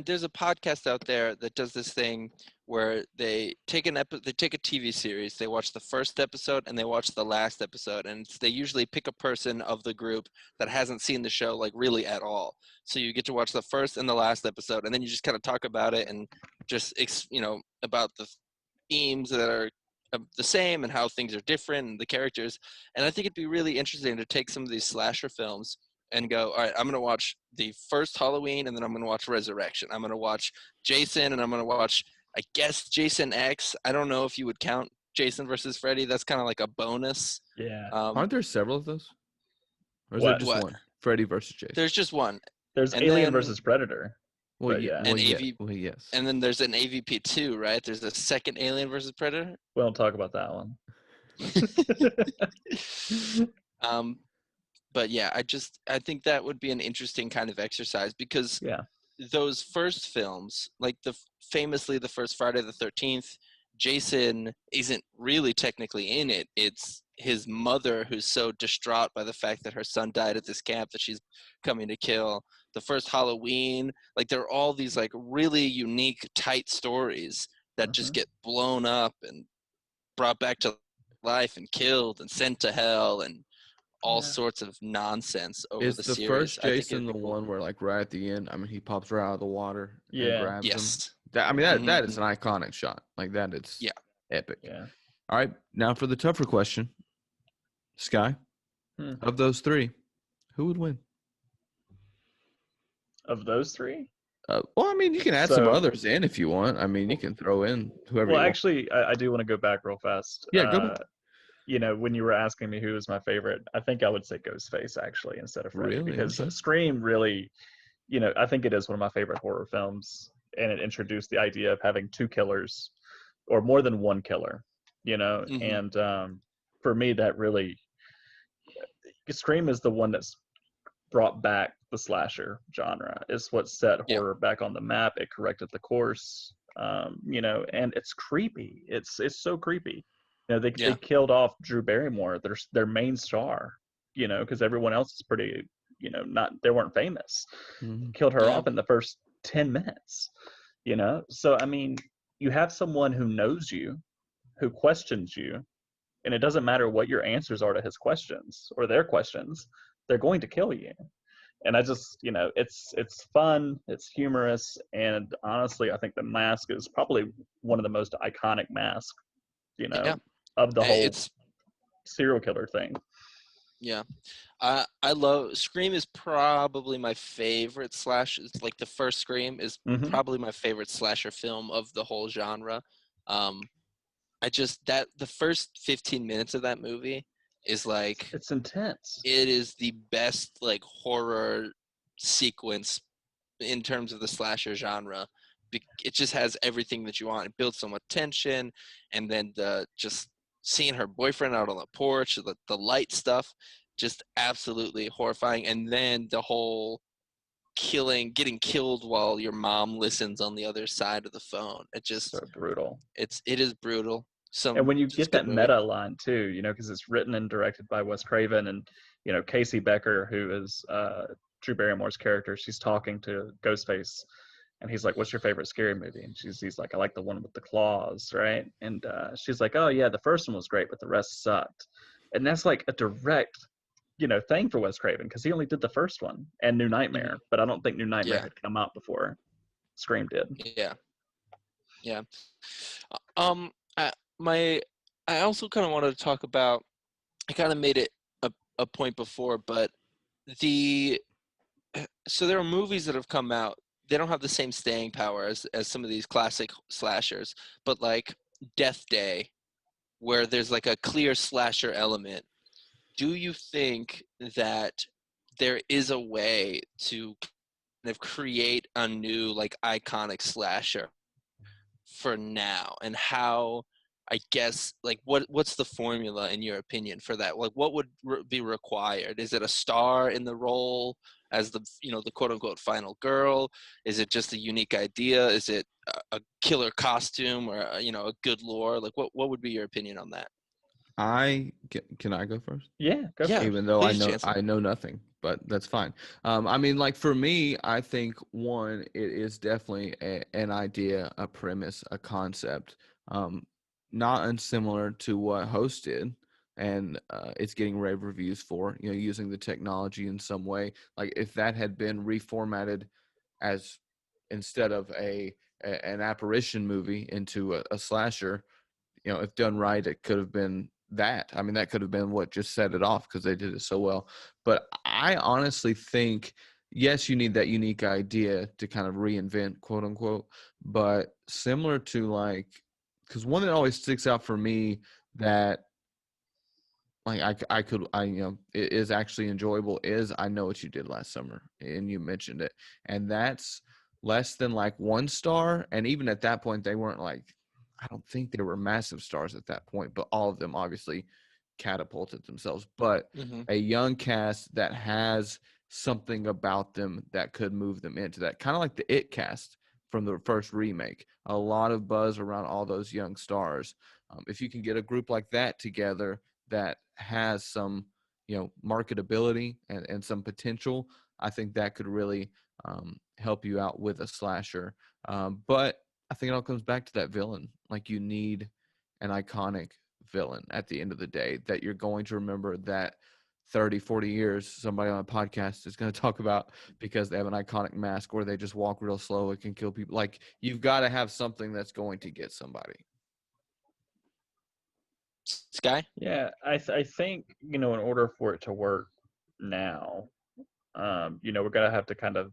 There's a podcast out there that does this thing where they take they take a TV series, they watch the first episode and they watch the last episode, and they usually pick a person of the group that hasn't seen the show like really at all. So you get to watch the first and the last episode, and then you just kind of talk about it and just about the themes that are the same and how things are different and the characters. And I think it'd be really interesting to take some of these slasher films and go, all right, I'm going to watch the first Halloween, and then I'm going to watch Resurrection. I'm going to watch Jason, and I'm going to watch, I guess, Jason X. I don't know if you would count Jason versus Freddy. That's kind of like a bonus. Yeah. Aren't there several of those? Or is there just What? one? Freddy versus Jason. There's just one. There's And Alien then- versus Predator. Well, But yeah. yeah. Well, And yeah. AV Well, yes. And then there's an AVP2, right? There's a second Alien versus Predator. We don't talk about that one. But yeah, I think that would be an interesting kind of exercise, because Yeah. those first films, like famously the first Friday the 13th, Jason isn't really technically in it. It's his mother who's so distraught by the fact that her son died at this camp that she's coming to kill. The first Halloween, like there are all these like really unique, tight stories that just get blown up and brought back to life and killed and sent to hell and all Yeah. sorts of nonsense over Is the the series. first I think Jason it'd the be cool. one where, like, right at the end, I mean, he pops right out of the water Yeah. and grabs him? Yes. That is an iconic shot. Like, that is Yeah. epic. Yeah. All right, now for the tougher question. Sky, of those three, who would win? Of those three? Well, I mean, you can add some So- others in if you want. I mean, you can throw in whoever Well, you want. actually, I do want to go back real fast. Yeah, go back. When you were asking me who was my favorite, I think I would say Ghostface actually instead of Freddy, Really? because Okay. Scream really, I think it is one of my favorite horror films, and it introduced the idea of having two killers or more than one killer, Mhm. and for me that really, Scream is the one that's brought back the slasher genre. It's what set Yeah. horror back on the map. It corrected the course, and it's creepy. It's so creepy. They killed off Drew Barrymore, their main star, because everyone else is pretty, they weren't famous. Mhm. Killed her Yeah. off in the first 10 minutes, So, I mean, you have someone who knows you, who questions you, and it doesn't matter what your answers are to his questions or their questions, they're going to kill you. And I just, it's fun, it's humorous, and honestly, I think The Mask is probably one of the most iconic masks, Yeah. of the whole It's serial killer thing. yeah. I love Scream is probably my favorite slash. It's like the first Scream is Mhm. probably my favorite slasher film of the whole genre. The first 15 minutes of that movie is like It's intense. it is the best like horror sequence in terms of the slasher genre. It just has everything that you want. It builds so much tension, and then just seeing her boyfriend out on the porch, the light stuff, just absolutely horrifying. And then the whole getting killed while your mom listens on the other side of the phone. It just So brutal. it is brutal. And when you Just get good that movie. meta line too, because it's written and directed by Wes Craven, and Casey Becker, who is Drew Barrymore's character, she's talking to Ghostface, and he's like, "What's your favorite scary movie?" And he's like, "I like the one with the claws," right? And she's like, "Oh yeah, the first one was great, but the rest sucked." And that's like a direct, thing for Wes Craven, because he only did the first one and New Nightmare, but I don't think New Nightmare Yeah. had come out before Scream did. Yeah. I also kind of wanted to talk about. I kind of made it a point before, but so there are movies that have come out. They don't have the same staying power as some of these classic slashers, but like Death Day, where there's like a clear slasher element. Do you think that there is a way to kind of create a new like iconic slasher for now, and how, I guess, like what's the formula in your opinion for that? Like what would be required? Is it a star in the role as the the quote unquote final girl? Is it just a unique idea? Is it a killer costume, or a good lore? Like what would be your opinion on that? Can I go first? Yeah, go Yeah. for it. Even though please, Jansen. I know nothing, but that's fine. I mean, like for me, I think one, it is definitely an idea, a premise, a concept, not unsimilar to what Host did, and it's getting rave reviews for, using the technology in some way. Like if that had been reformatted as instead of an apparition movie into a slasher, if done right, it could have been that. I mean, that could have been what just set it off because they did it so well. But I honestly think, yes, you need that unique idea to kind of reinvent, quote unquote. But similar to like, because one that always sticks out for me that like it is actually enjoyable is I Know What You Did Last Summer, and you mentioned it, and that's less than like 1 star, and even at that point they weren't like, I don't think they were massive stars at that point, but all of them obviously catapulted themselves. But Mm-hmm. a young cast that has something about them that could move them into that, kind of like the It cast from the first remake, a lot of buzz around all those young stars. If you can get a group like that together that has some marketability and some potential, I think that could really help you out with a slasher. But I think it all comes back to that villain. Like you need an iconic villain at the end of the day that you're going to remember that 30-40 years somebody on a podcast is going to talk about because they have an iconic mask or they just walk real slow, it can kill people. Like you've got to have something that's going to get somebody. Sky? Yeah, I think, in order for it to work now, we're gonna have to kind of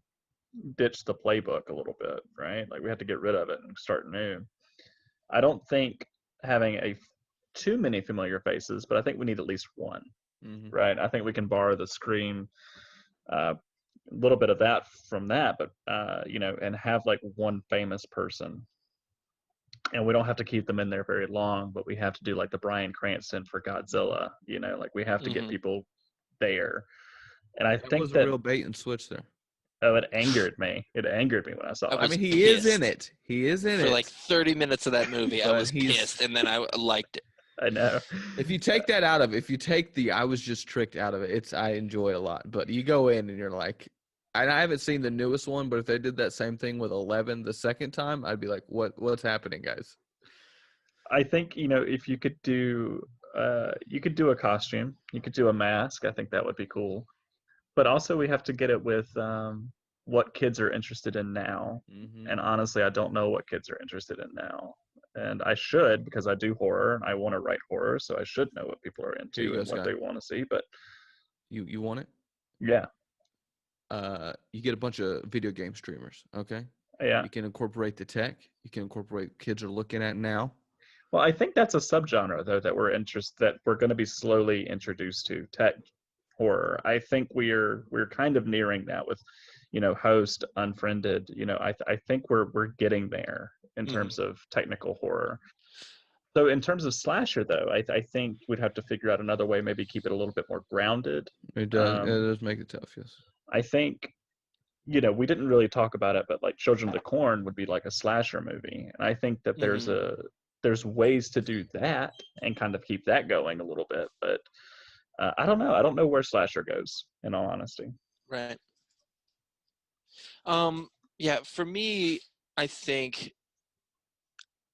ditch the playbook a little bit, right? Like we have to get rid of it and start new. I don't think having too many familiar faces, but I think we need at least one, Mm-hmm. right? I think we can borrow the Scream, a little bit of that from that, but and have like one famous person, and we don't have to keep them in there very long, but we have to do like the Bryan Cranston for Godzilla, like we have to get Mm-hmm. people there. And I That think was a that, real bait and switch there. oh, it angered me. It angered me when I I saw I it. was mean, he is in pissed. it. He is in For it. like 30 minutes of that movie, I But was pissed, and then I liked it. I know. if you take that out of it, if you take the I was just tricked out of it, I enjoy it a lot. But you go in and you're like, and I haven't seen the newest one, but if they did that same thing with 11 the second time, I'd be like, what's happening, guys? I think, if you could do a costume, you could do a mask. I think that would be cool. But also we have to get it with what kids are interested in now. Mm-hmm. And honestly, I don't know what kids are interested in now. And I should, because I do horror and I want to write horror, so I should know what people are Here you into go, and what Scott. they want to see. But You want it? yeah, You get a bunch of video game streamers, okay? yeah. You can incorporate the tech. You can incorporate kids are looking at now. Well, I think that's a subgenre though that we're going to be slowly introduced to tech horror. I think we're kind of nearing that with, Host, Unfriended. I think we're getting there in Mm-hmm. terms of technical horror. So in terms of slasher though, I think we'd have to figure out another way, maybe keep it a little bit more grounded. It does. It does make it tough, yes. I think, we didn't really talk about it, but like Children of the Corn would be like a slasher movie, and I think that Mm-hmm. there's ways to do that and kind of keep that going a little bit, but I don't know. I don't know where slasher goes, in all honesty. Right. Yeah, for me, I think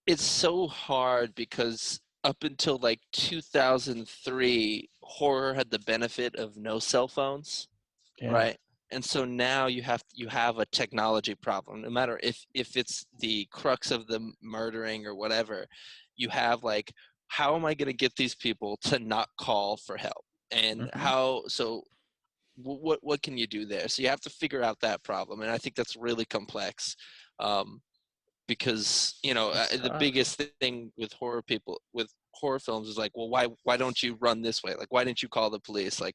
it's so hard because up until like 2003, horror had the benefit of no cell phones, Yeah. right? And so now you have a technology problem. No matter if it's the crux of the murdering or whatever, you have like, how am I going to get these people to not call for help? And Hmm. what can you do there? So you have to figure out that problem, and I think that's really complex. Because It's the tough. biggest thing with horror films is like, well, why don't you run this way? Like, why didn't you call the police? Like,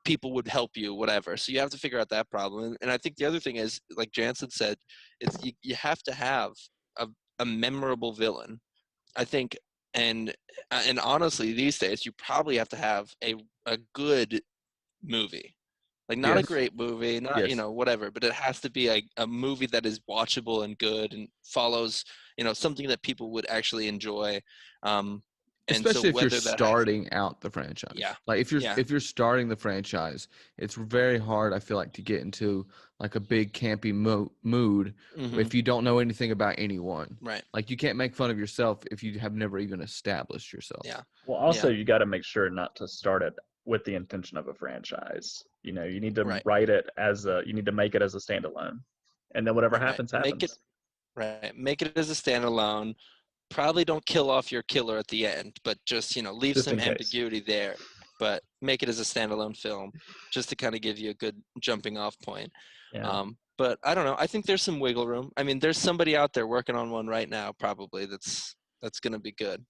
people would help you, whatever. So you have to figure out that problem. And I think the other thing is, like Jansen said, is you have to have a memorable villain, I think. And honestly, these days you probably have to have a good movie, like not a Yes. great movie, not Yes. whatever, but it has to be a movie that is watchable and good and follows something that people would actually enjoy. And Especially if you're whether that starting out the franchise. Yeah. Like if Yeah. you're starting the franchise, it's very hard, I feel like, to get into like a big campy mood Mhm. if you don't know anything about anyone. Right. Like you can't make fun of yourself if you have never even established yourself. Yeah. Well, also Yeah. you got to make sure not to start it with the intention of a franchise. You know, you need to Right. write it as you need to make it as a standalone, and then whatever Right. happens, Make it happens. right. Make it as a standalone. Probably don't kill off your killer at the end, but just leave Just some in case. ambiguity there. But make it as a standalone film, just to kind of give you a good jumping off point. Yeah. But I don't know. I think there's some wiggle room. I mean, there's somebody out there working on one right now, probably that's going to be good.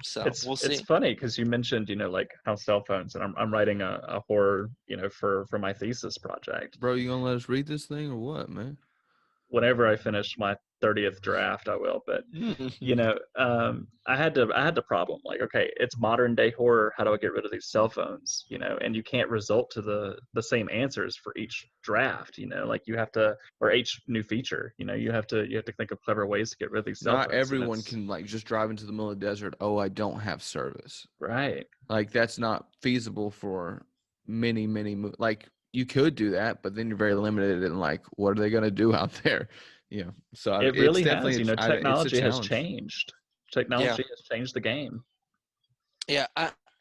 So we'll It's see. funny because you mentioned like how cell phones, and I'm writing a horror for my thesis project. Bro, you gonna let us read this thing or what, man? Whenever I finish my 30th draft, I will. But I had to problem like, okay, it's modern day horror. How do I get rid of these cell phones? And you can't result to the same answers for each draft. Like you have to, or each new feature. You have to think of clever ways to get rid of these cell Not phones. and everyone it's- can like just drive into the middle of the desert. Oh, I don't have service. Right. Like that's not feasible for many like you could do that, but then you're very limited in like what are they going to do out there? So It it's really definitely has. it's a Technology has challenge. changed. Yeah. Technology has changed the game. Yeah,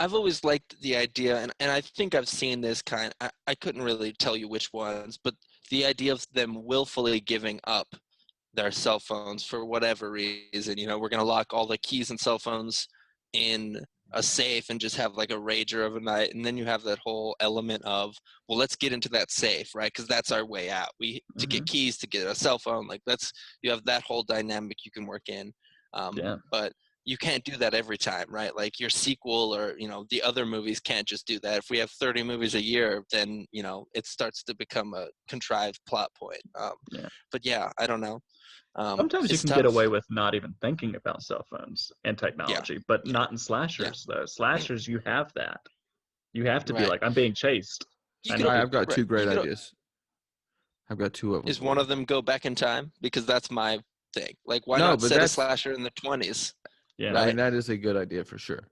I've always liked the idea, and I think I've seen this I couldn't really tell you which ones, but the idea of them willfully giving up their cell phones for whatever reason. We're going to lock all the keys and cell phones in a safe and just have like a rager of a night. And then you have that whole element of, well, let's get into that safe, right? Because that's our way out. To get keys, to get a cell phone, like you have that whole dynamic you can work in. Yeah. But you can't do that every time, right? Like your sequel or the other movies can't just do that. If we have 30 movies a year, then it starts to become a contrived plot point. Yeah. But yeah, I don't know. Sometimes you It's can get tough. away with not even thinking about cell phones and technology, but Yeah. not in slashers though. Slashers, you have that. You have to be Right. like, I'm being chased. You I could know I've got right, two great you could ideas. I've got two of them. Is one of them go back in time? Because that's my thing. Like, why No, not but set a that's slasher in the 20s? Yeah. I Right. mean that is a good idea for sure.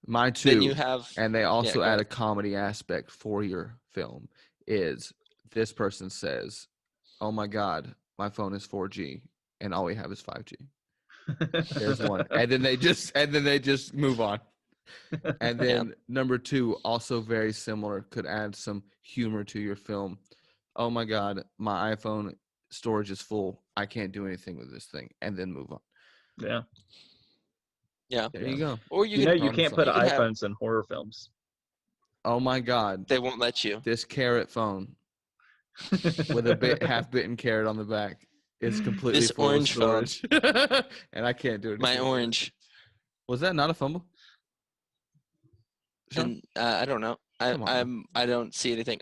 My Then you two, have and they also go add ahead. a comedy aspect for your film is this person says, "Oh my God, my phone is 4G and all we have is 5G." There's one, and then they just move on. And then number two, also very similar, could add some humor to your film. Oh my God, my iPhone storage is full. I can't do anything with this thing, and then move on. Yeah. Yeah. There you go. Or You could can't put you could have iPhones in horror films. Oh my God, they won't let you. this carrot phone with a half bitten carrot on the back is completely This full of orange phone. storage, and I can't do anything. My with it. orange. Was that not a fumble? Sean? And I don't know. Come on, I don't see anything.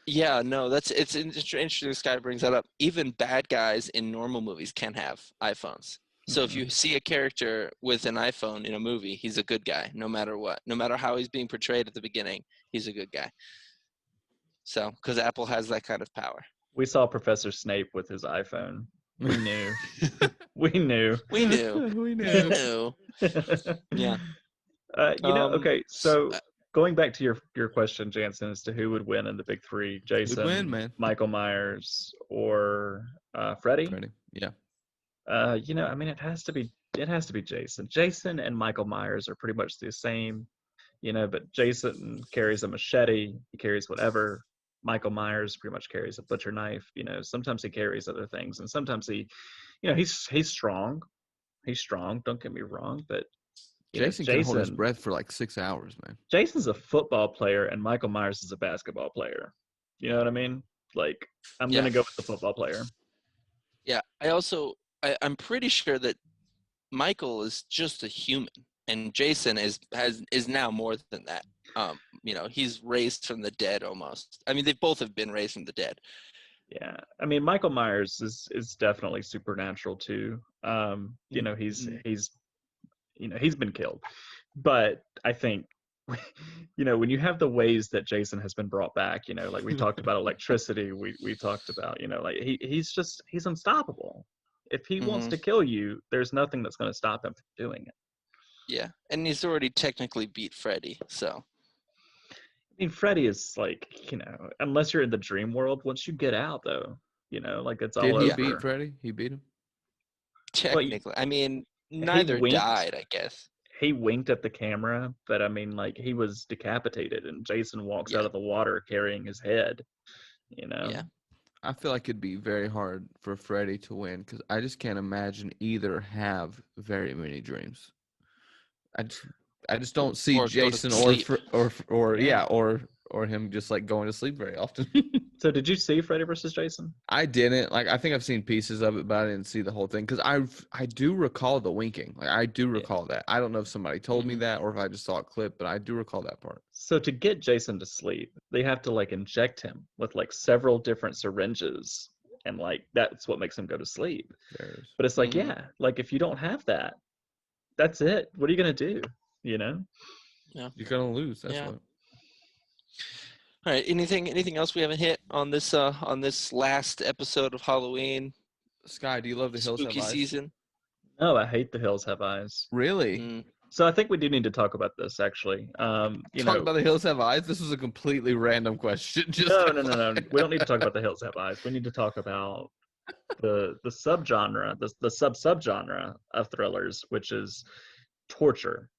Yeah, no, it's interesting this guy brings that up. Even bad guys in normal movies can have iPhones. So if you see a character with an iPhone in a movie, he's a good guy, no matter what. No matter how he's being portrayed at the beginning, he's a good guy. So, because Apple has that kind of power. We saw Professor Snape with his iPhone. We knew. We knew. We knew. we We knew. knew. Yeah. Okay, so going back to your question, Jansen, as to who would win in the big three, Who'd Jason, win, man? Michael Myers, or Freddy? Freddy. Yeah. I mean, it has to be Jason. Jason and Michael Myers are pretty much the same, but Jason carries a machete, he carries whatever. Michael Myers pretty much carries a butcher knife. Sometimes he carries other things, and sometimes he's strong. He's strong. Don't get me wrong, but Jason can hold his breath for like 6 hours, man. Jason's a football player, and Michael Myers is a basketball player. You know what I mean? Like, I'm gonna go with the football player. Yeah. I'm pretty sure that Michael is just a human, and Jason is now more than that. He's raised from the dead almost. I mean, they both have been raised from the dead. Yeah, I mean, Michael Myers is definitely supernatural too. He's been killed, but I think when you have the ways that Jason has been brought back, like we talked about electricity, we talked about like he's unstoppable. If he wants to kill you, there's nothing that's going to stop him from doing it. Yeah, and he's already technically beat Freddy, so I mean, Freddy is like, unless you're in the dream world, once you get out, though, like it's Did all he Yeah. beat over. Freddy? He beat him. Well, technically, I mean, he neither winked. died, I guess. He winked at the camera, but I mean, like he was decapitated, and Jason walks out Yeah, of the water carrying his head. You know, yeah. I feel like it'd be very hard for Freddy to win because I just can't imagine either have very many dreams. I just I just don't see Or go to Jason sleep. or Yeah. yeah or him just like going to sleep very often. So did you see Freddy versus Jason? I didn't like. I think I've seen pieces of it, but I didn't see the whole thing because I do recall the winking. Like I do Yeah. recall that. I don't know if somebody told me Mhm. that or if I just saw a clip, but I do recall that part. So to get Jason to sleep, they have to like inject him with like several different syringes, and like that's what makes him go to sleep. There it is. But it's like, Mhm. yeah, like if you don't have that, that's it. What are you gonna do? You know? Yeah, You're gonna lose. That's yeah. what. All right. Anything else we haven't hit on this last episode of Halloween Sky, do you love The Hills Have spooky Eyes? season? No, I hate The Hills Have Eyes. Really? Mm. So I think we do need to talk about this actually. Talk about The Hills Have Eyes. This was a completely random question. Just no. We don't need to talk about The Hills Have Eyes. We need to talk about the subgenre, the subgenre of thrillers, which is torture,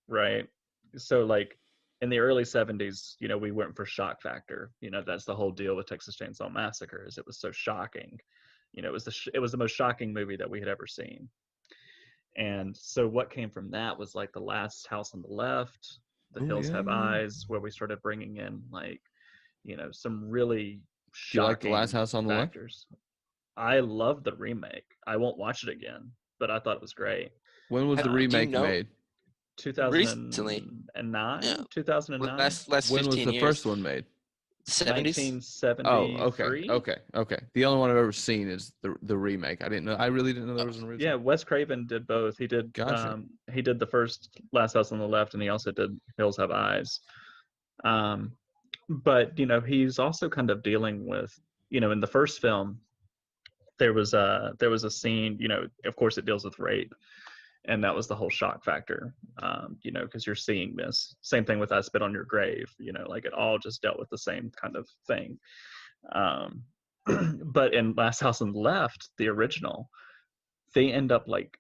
right? So like in the early 70s, we went for shock factor. That's the whole deal with Texas Chainsaw Massacre, is it was so shocking. It was the most shocking movie that we had ever seen. And so what came from that was like The Last House on the Left, The Oh Hills yeah, Have yeah. Eyes, where we started bringing in like, some really Do you like The Last shocking House on the Left? factors. I love the remake. I won't watch it again, but I thought it was great. When was the Do you remake know made? recently? Yeah, 2009, 2009, last When was 15 the years. first one made? 70s. Oh, okay, 1973. okay. The only one I've ever seen is the remake. I didn't know. I really didn't know there was an Yeah, original. Wes Craven did both. Gotcha. He did the first Last House on the Left, and he also did Hills Have Eyes. Um, but he's also kind of dealing with, in the first film, there was a scene, of course it deals with rape, and that was the whole shock factor, because you're seeing this. Same thing with I Spit on Your Grave, like it all just dealt with the same kind of thing. Um, but in Last House on the Left, the original, they end up like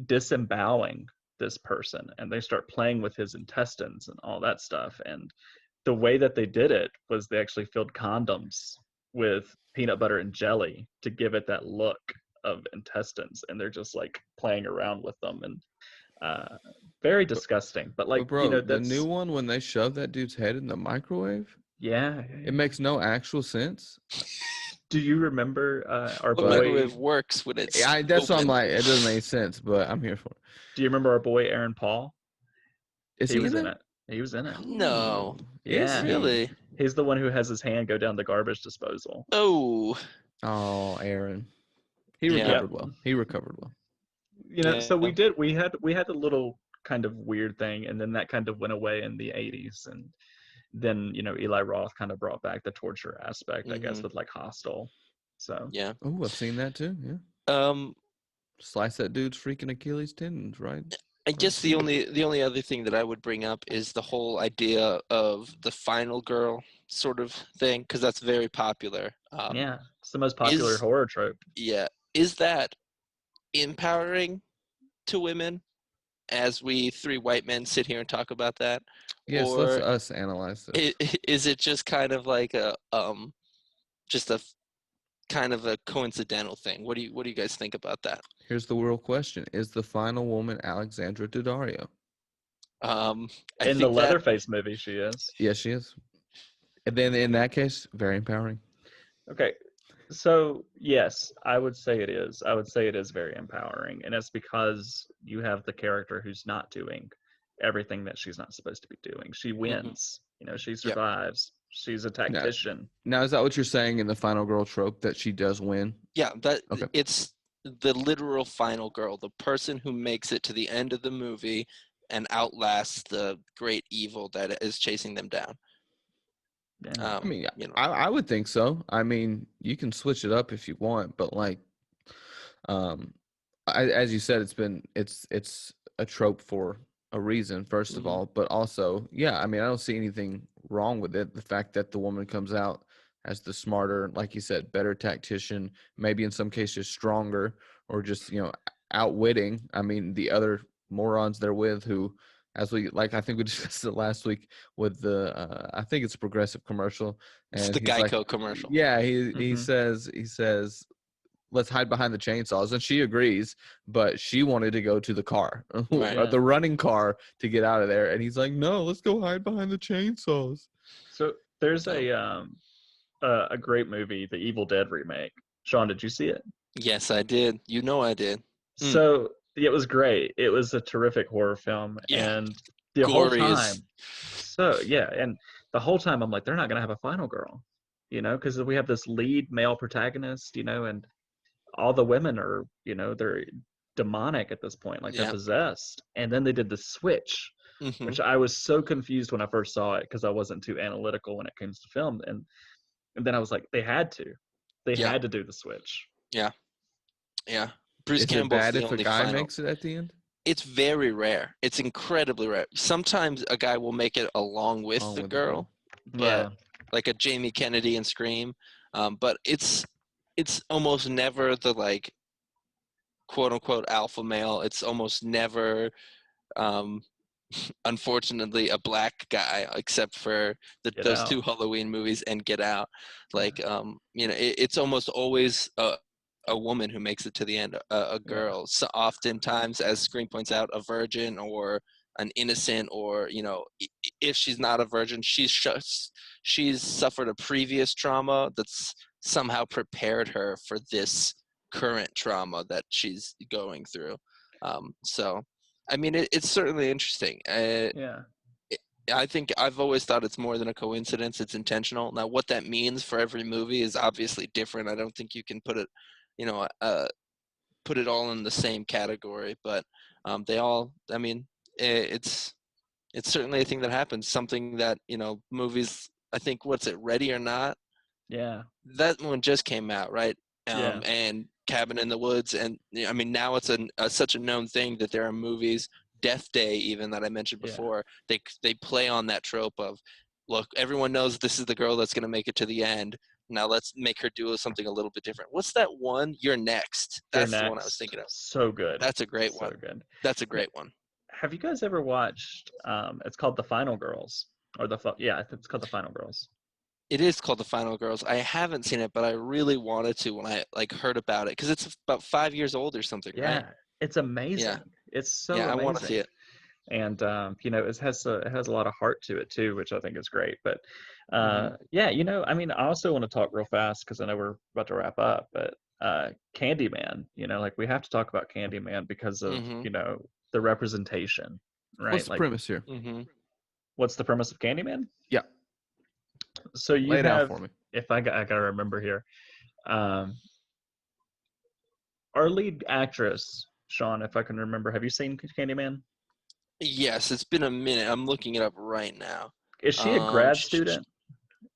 disemboweling this person, and they start playing with his intestines and all that stuff. And the way that they did it was they actually filled condoms with peanut butter and jelly to give it that look of intestines, and they're just like playing around with them, and uh very But, disgusting, but but like bro, the new that's one when they shove that dude's head in the microwave, yeah, it makes no actual sense. do you remember our What But boy microwave works when it's that's what I'm open? like. It doesn't make sense, but I'm here for it. do you remember our boy Aaron Paul? Is He he in was in that? it. He was in it. No, Oh, is Yeah, he? really? he's the one who has his hand go down the garbage disposal. Oh, Oh, Aaron. He yeah, Yep. recovered well. He recovered well. So yeah. we had a little kind of weird thing, and then that kind of went away in the 80s, and then Eli Roth kind of brought back the torture aspect, I guess, Hmm. with like Hostel. So Yeah. Oh, I've seen that too. Yeah. Um, Slice that dude's freaking Achilles tendons, right? I Right guess the there. only other thing that I would bring up is the whole idea of the final girl sort of thing, because that's very popular. yeah, it's the most popular Is horror trope. yeah, is that empowering to women? As we three white men sit here and talk about that, Yes, let's or us analyze this. is it just kind of like a just a kind of a coincidental thing? What do you guys think about that? Here's the real question: is the final woman Alexandra Daddario? Um, I In the think that Leatherface movie, she is. Yes, she is. And then in that case, very empowering. Okay, so yes, I would say it is. I would say it is very empowering, and it's because you have the character who's not doing everything that she's not supposed to be doing. She mhm, wins. She yep, survives. She's a Now, tactician. now is that what you're saying in the final girl trope that she does win? yeah, that Okay. it's the literal final girl, the person who makes it to the end of the movie and outlasts the great evil that is chasing them down. Yeah. I mean, You know, I would think so. I mean, you can switch it up if you want, but like, um, as you said, it's a trope for a reason, first of Mhm. all, but also, yeah, I mean, I don't see anything wrong with it. The fact that the woman comes out as the smarter, like you said, better tactician, maybe in some cases stronger, or just outwitting. I mean, the other morons they're with, who, as we like, I think we discussed it last week with the, I think it's a Progressive commercial, It's and the he's like, Geico commercial. yeah, he Mhm. says let's hide behind the chainsaws, and she agrees, but she wanted to go to the car, Right. the running car, to get out of there, and he's like, no, let's go hide behind the chainsaws. So there's So, a great movie, the Evil Dead remake. Sean, did you see it? yes, I did. You know I did. Mm. So it was great. It was a terrific horror film, Yeah. and the whole Gory as time, so yeah, and the whole time I'm like, they're not gonna have a final girl, because we have this lead male protagonist, and all the women are, they're demonic at this point, like they're yeah. possessed. And then they did the switch, Hmm. which I was so confused when I first saw it because I wasn't too analytical when it comes to film, and then I was like, they Yeah. had to do the switch. Yeah. Yeah. Bruce Is it Campbell's bad the if a only guy final. makes it at the end? It's very rare. It's incredibly rare. Sometimes a guy will make it along with Along the with the girl. girl, but Yeah, like a Jamie Kennedy in Scream. But it's almost never the like quote unquote alpha male. It's almost never um, unfortunately a black guy, except for Get those Out. two Halloween movies and Get Out. Like it's almost always a woman who makes it to the end, a Yeah, girl. So oftentimes, as Scream points out, a virgin or an innocent, or if she's not a virgin, she's suffered a previous trauma that's somehow prepared her for this current trauma that she's going through. So I mean, it's certainly interesting. yeah, I think I've always thought it's more than a coincidence; it's intentional. Now, what that means for every movie is obviously different. I don't think you can put it, you know, uh, put it all in the same category. But they all, I mean, it's certainly a thing that happens. Something that movies. I think what's it, Ready or Not? yeah, That one just came out, right? yeah, And Cabin in the Woods, and I mean now it's such a known thing that there are movies, Death Day even that I mentioned yeah. before. They play on that trope of, look, everyone knows this is the girl that's going to make it to the end. Now let's make her do something a little bit different. What's that one? You're Next. You're That's the one I was Next. thinking of. So good, That's a great so one. good. That's a N- great one. Have you guys ever watched? It's called The Final Girls, or yeah, it's called The Final Girls. It is called The Final Girls. I haven't seen it, but I really wanted to when I like heard about it because it's about 5 years old or something, right? Yeah, it's Yeah, amazing. It's so yeah, I want to see amazing. it. And it has a lot of heart to it too, which I think is great. But Hmm. yeah, I mean, I also want to talk real fast because I know we're about to wrap up. But Candyman, like we have to talk about Candyman because of Hmm. the representation, What's right? the Like, premise here? Hmm. what's the premise of Candyman? Yeah, So you lay it out have, for me. if I gotta remember here, um, our lead actress, Sean, if I can remember, have you seen Candyman? Yes, it's been a minute. I'm looking it up right now. Is she a Um, grad student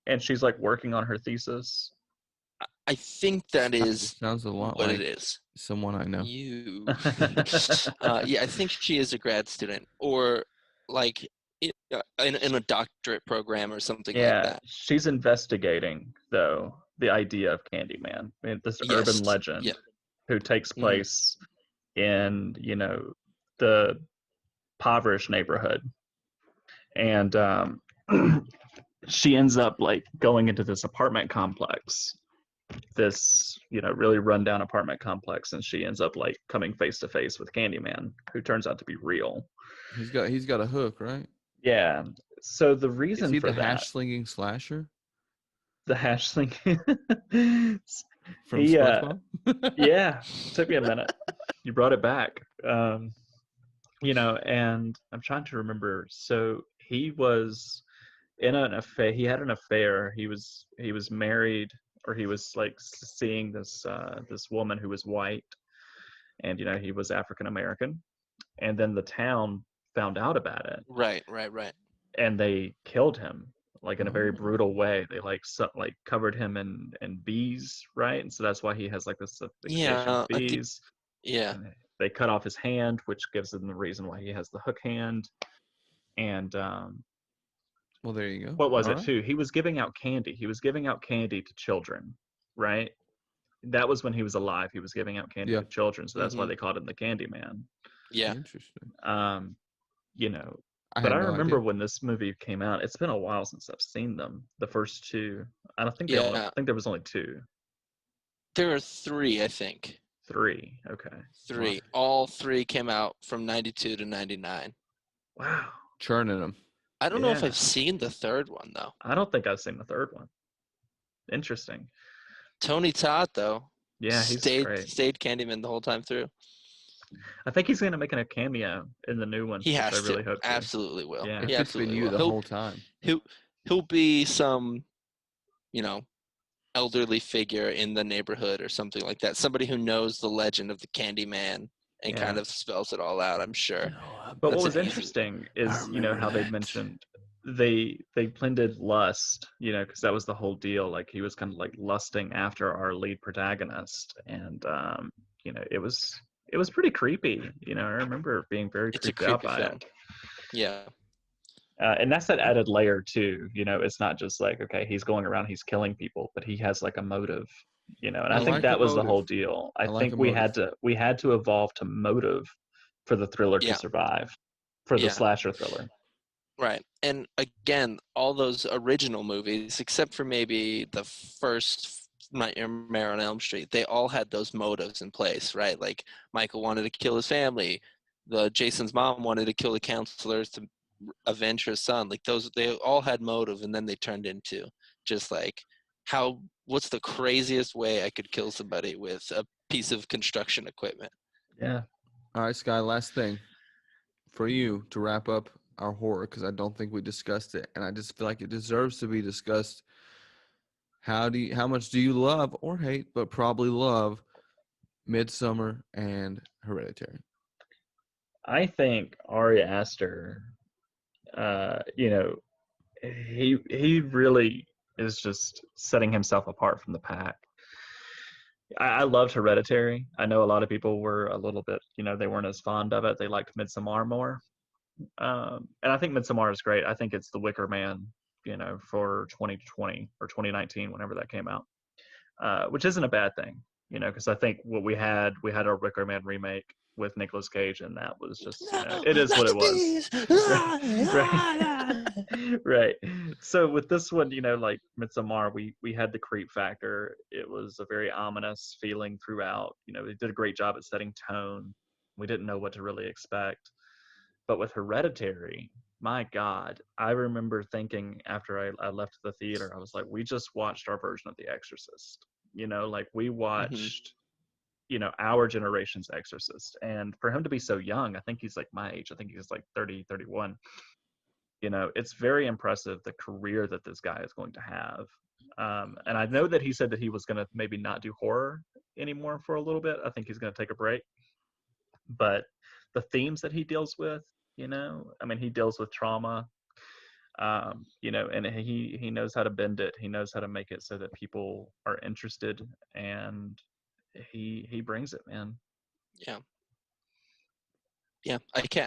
and she's like working on her thesis? I think that is Sounds a lot what it like is. someone I know. You, yeah, I think she is a grad student, or like in a doctorate program or something like Yeah, that. she's investigating though the idea of Candyman, this urban Yes. Yeah. legend who takes Hmm. place in, the impoverished neighborhood. And she ends up like going into this apartment complex, this, really rundown apartment complex, and she ends up like coming face to face with Candyman, who turns out to be real. He's got a hook, right? Yeah. So the Is reason he for the that, hash slinging slasher the hashling, from he SpongeBob? yeah, took me a minute. You brought it back. And I'm trying to remember. So he was in an affair. He had an affair. He was married, or he was like seeing this woman who was white, and he was African American. And then the town found out about it, Right. Right. Right. and they killed him like in a very Oh, brutal way. They like covered him in bees, right? And so that's why he has like this fixation with Yeah. bees. Yeah. And they cut off his hand, which gives them the reason why he has the hook hand. And Well, there you go. what was All it right. too? He was giving out candy. He was giving out candy to children, right? That was when he was alive. He was giving out candy Yeah. to children, so that's why Mhm. they called him the Candy Man. Yeah. Interesting. You know, I but had I no remember idea. when this movie came out. It's been a while since I've seen them. The first two. I don't think they only. I Yeah. think there was only two, There are 3, I think. three. Okay. 3. All 3 came out from 92 to 99. Wow. Churning them. I don't know if Yeah. I've seen the 3rd one though. I don't think I've seen the third one. Interesting. Tony Todd though Yeah, he's great. stayed Candyman the whole time through. I think he's going to make a cameo in the new one, He which I has to. really hope to. Absolutely will. Yeah. He If it's been absolutely you will. the whole time. He'll be some, you know, elderly figure in the neighborhood or something like that. Somebody who knows the legend of the Candyman and kind Yeah. of spells it all out, I'm sure. But what That's was an easy- interesting is, how they mentioned they blended lust, because that was the whole deal. Like he was kind of like lusting after our lead protagonist, and it was pretty creepy. I remember being very It's a creeped out creepy by film. it. Yeah. And that's that added layer too. It's not just like, okay, he's going around, he's killing people, but he has like a motive. And I I think like a that was the motive. whole deal. I I like think a we had motive. to evolve to motive for the thriller to Yeah. survive, for the Yeah. slasher thriller. Right. And again, all those original movies, except for maybe the first Nightmare on Elm Street, they all had those motives in place, right? Like Michael wanted to kill his family. Jason's mom wanted to kill the counselors to avenge her son. Like they all had motive, and then they turned into just like what's the craziest way I could kill somebody with a piece of construction equipment? Yeah. All right, Sky, last thing for you to wrap up our horror, because I don't think we discussed it, and I just feel like it deserves to be discussed. How much do you love or hate, but probably love, Midsummer and Hereditary? I think Ari Aster, he really is just setting himself apart from the pack. I loved Hereditary. I know a lot of people were a little bit, they weren't as fond of it. They liked Midsommar more. And I think Midsommar is great. I think it's the Wicker Man, for 2020 or 2019, whenever that came out, which isn't a bad thing, because I think what we had our Wicker Man remake with Nicolas Cage, and that was just, it is what it was. Right. Right. So with this one, like Midsommar, we had the creep factor. It was a very ominous feeling throughout. They did a great job at setting tone. We didn't know what to really expect. But with Hereditary, my God, I remember thinking after I left the theater, I was like, we just watched our version of The Exorcist. Like we watched, our generation's Exorcist. And for him to be so young, I think he's like my age. I think he's like 30, 31. It's very impressive the career that this guy is going to have. And I know that he said that he was going to maybe not do horror anymore for a little bit. I think he's going to take a break. But the themes that he deals with, I mean, he deals with trauma, and he knows how to bend it. He knows how to make it so that people are interested, and he brings it, man. Yeah. Yeah,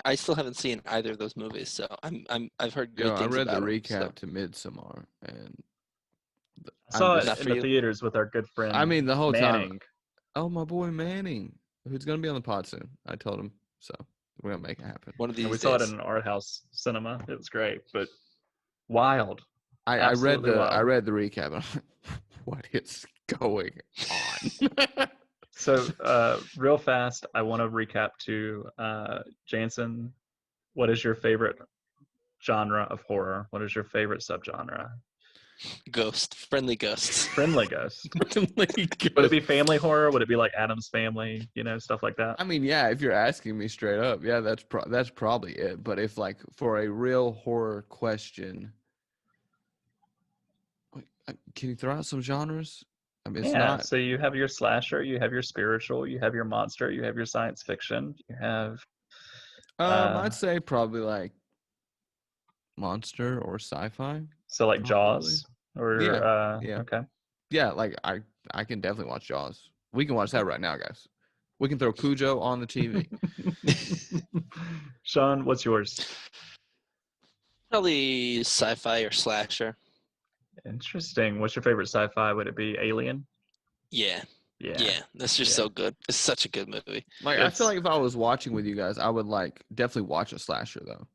I still haven't seen either of those movies, so I've heard great I things read the about them. recap to Midsommar, and I saw just, it Not in for the you? theaters with our good friend. I mean, the whole Manning. time. Oh, my boy Manning, who's gonna be on the pod soon. I told him, so we're gonna make it happen. One of And we these saw it days. in an art house cinema. It was great, but wild. I read Absolutely the wild. recap. And I'm like, what is going on? So, real fast, I want to recap to Jansen. What is your favorite genre of horror? What is your favorite subgenre? Friendly ghosts. Friendly ghost. Friendly Would it be ghost. family horror? Would it be like Adam's Family? Stuff like that. I mean, yeah, if you're asking me straight up, yeah, that's probably it. But if like for a real horror question, can you throw out some genres? I mean, it's Yeah. not. So you have your slasher, you have your spiritual, you have your monster, you have your science fiction, you have. I'd say probably like monster or sci-fi. So like Probably. Jaws, or Yeah. okay. Yeah, like I can definitely watch Jaws. We can watch that right now, guys. We can throw Cujo on the TV. Sean, what's yours? Probably sci-fi or slasher. Interesting. What's your favorite sci-fi? Would it be Alien? Yeah. Yeah. Yeah. That's just Yeah. so good. It's such a good movie. Like I feel It's- like if I was watching with you guys, I would like definitely watch a slasher though.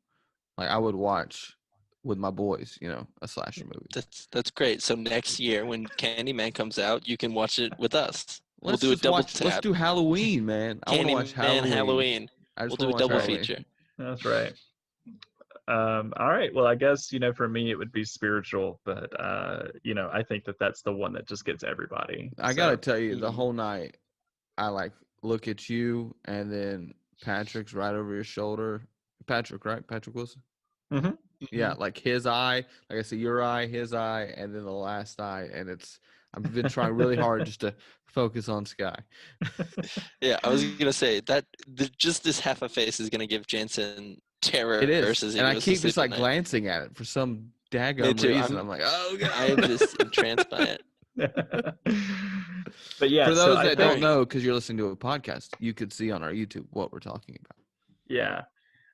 Like I would watch with my boys, a slasher movie. That's great. So next year when Candyman comes out, you can watch it with us. We'll Let's do a just double watch. Let's tap. do Halloween, man. I want to watch Candyman Halloween. Halloween. I We'll just do a want to watch double Halloween. feature. That's right. All right. Well, I guess, for me, it would be spiritual, but, I think that's the one that just gets everybody. I gotta So, tell you, the Mhm. whole night, I like look at you, and then Patrick's right over your shoulder. Patrick, right? Patrick Wilson. mhm. Yeah, like his eye, like I said, your eye, his eye, and then the last eye, and I've been trying really hard just to focus on Sky. Yeah, I was gonna say that just this half a face is gonna give Jansen terror It is, as he and I goes to keep sleep just at like night. glancing at it for some Me daggum too. reason. I'm like, oh god. I am just entranced by it. But yeah, For so those I that don't think, know, because you're listening to a podcast, you could see on our YouTube what we're talking about. yeah,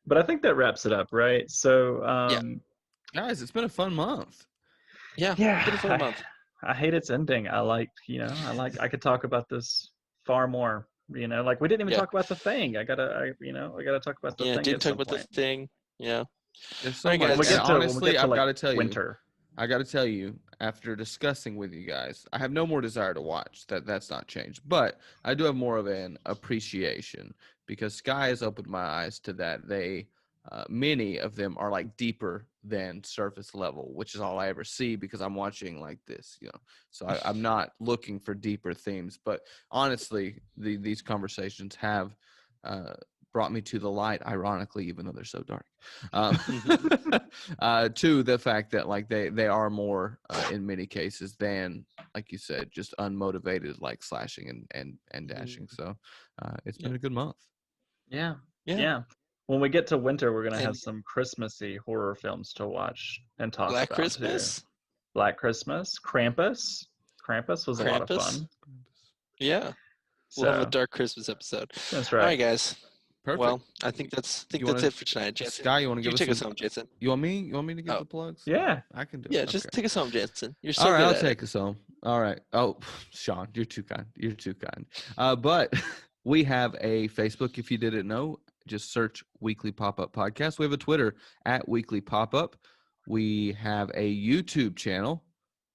but I think that wraps it up, right? So, Yeah. Guys, it's been a fun month. Yeah, yeah, been a fun month. I hate its ending. I could talk about this far more. Like we didn't even Yeah. talk about the thing. I gotta talk about the Yeah, thing didn't at talk some about the point. thing. Yeah. There's so All right, much. When we guys. And get to when we honestly, get to I've like got to tell you, winter. after discussing with you guys, I have no more desire to watch. That's not changed. But I do have more of an appreciation because Sky has opened my eyes to that. Many of them are like deeper than surface level, which is all I ever see because I'm watching like this, So I'm not looking for deeper themes. But honestly, these conversations have brought me to the light, ironically, even though they're so dark. To the fact that like they are more in many cases than, like you said, just unmotivated like slashing and dashing. So it's been a good month. Yeah, Yeah. yeah. When we get to winter, we're gonna have And some Christmassy horror films to watch and talk Black about too. Christmas, Black Christmas, Krampus. Krampus was a lot of Krampus. fun. Yeah. We'll have a So dark Christmas episode. that's All right. right, guys. Perfect. Well, I think that's it for tonight, Jansen. Sky, you want to You give take us us home, Jansen. You want me? You want me to give Oh. the plugs? Yeah. I can do Yeah, it. just Okay. take us home, Jansen. You're so All right, good I'll at take it. us home. All right. Oh, Sean, you're too kind. You're too kind. But we have a Facebook. If you didn't know, just search Weekly Pop Up Podcast. We have a Twitter at Weekly Pop Up. We have a YouTube channel.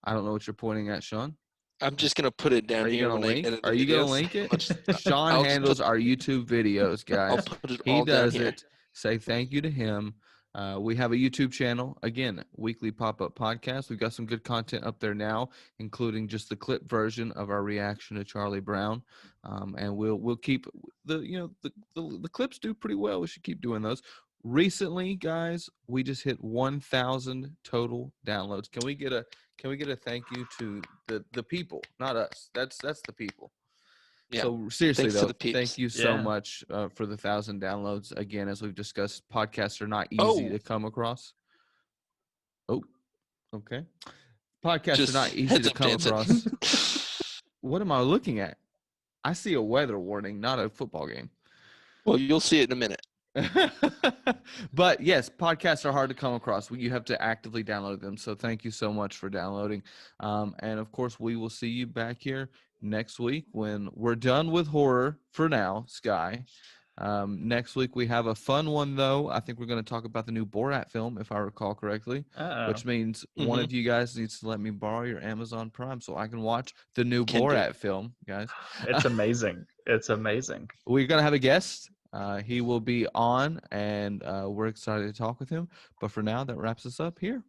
I don't know what you're pointing at, Sean. I'm just gonna put it down Are you here gonna when I link? edit the Are you gonna videos. link it? I'll just Sean I'll just handles put our YouTube videos, I'll guys. put it He all down does here. it. Say thank you to him. We have a YouTube channel, again, Weekly Pop-Up Podcast. We've got some good content up there now, including just the clip version of our reaction to Charlie Brown. And we'll keep the clips do pretty well. We should keep doing those. Recently, guys, we just hit 1,000 total downloads. Can we get a thank you to the people, not us? That's the people. Yeah. So seriously Thanks to though, the peeps. thank you so Yeah. much for the 1,000 downloads. Again, as we've discussed, podcasts are not easy to come across. Oh, okay. Podcasts Just are not easy heads to up, come Jansen. across. What am I looking at? I see a weather warning, not a football game. Well, you'll see it in a minute. But yes, podcasts are hard to come across. You have to actively download them. So thank you so much for downloading. And of course, we will see you back here next week when we're done with horror for now, Sky. Next week, we have a fun one, though. I think we're going to talk about the new Borat film, if I recall correctly, which means one of you guys needs to let me borrow your Amazon Prime so I can watch the new Can do. Borat film, guys. It's amazing. It's amazing. We're going to have a guest. He will be on, and we're excited to talk with him. But for now, that wraps us up here.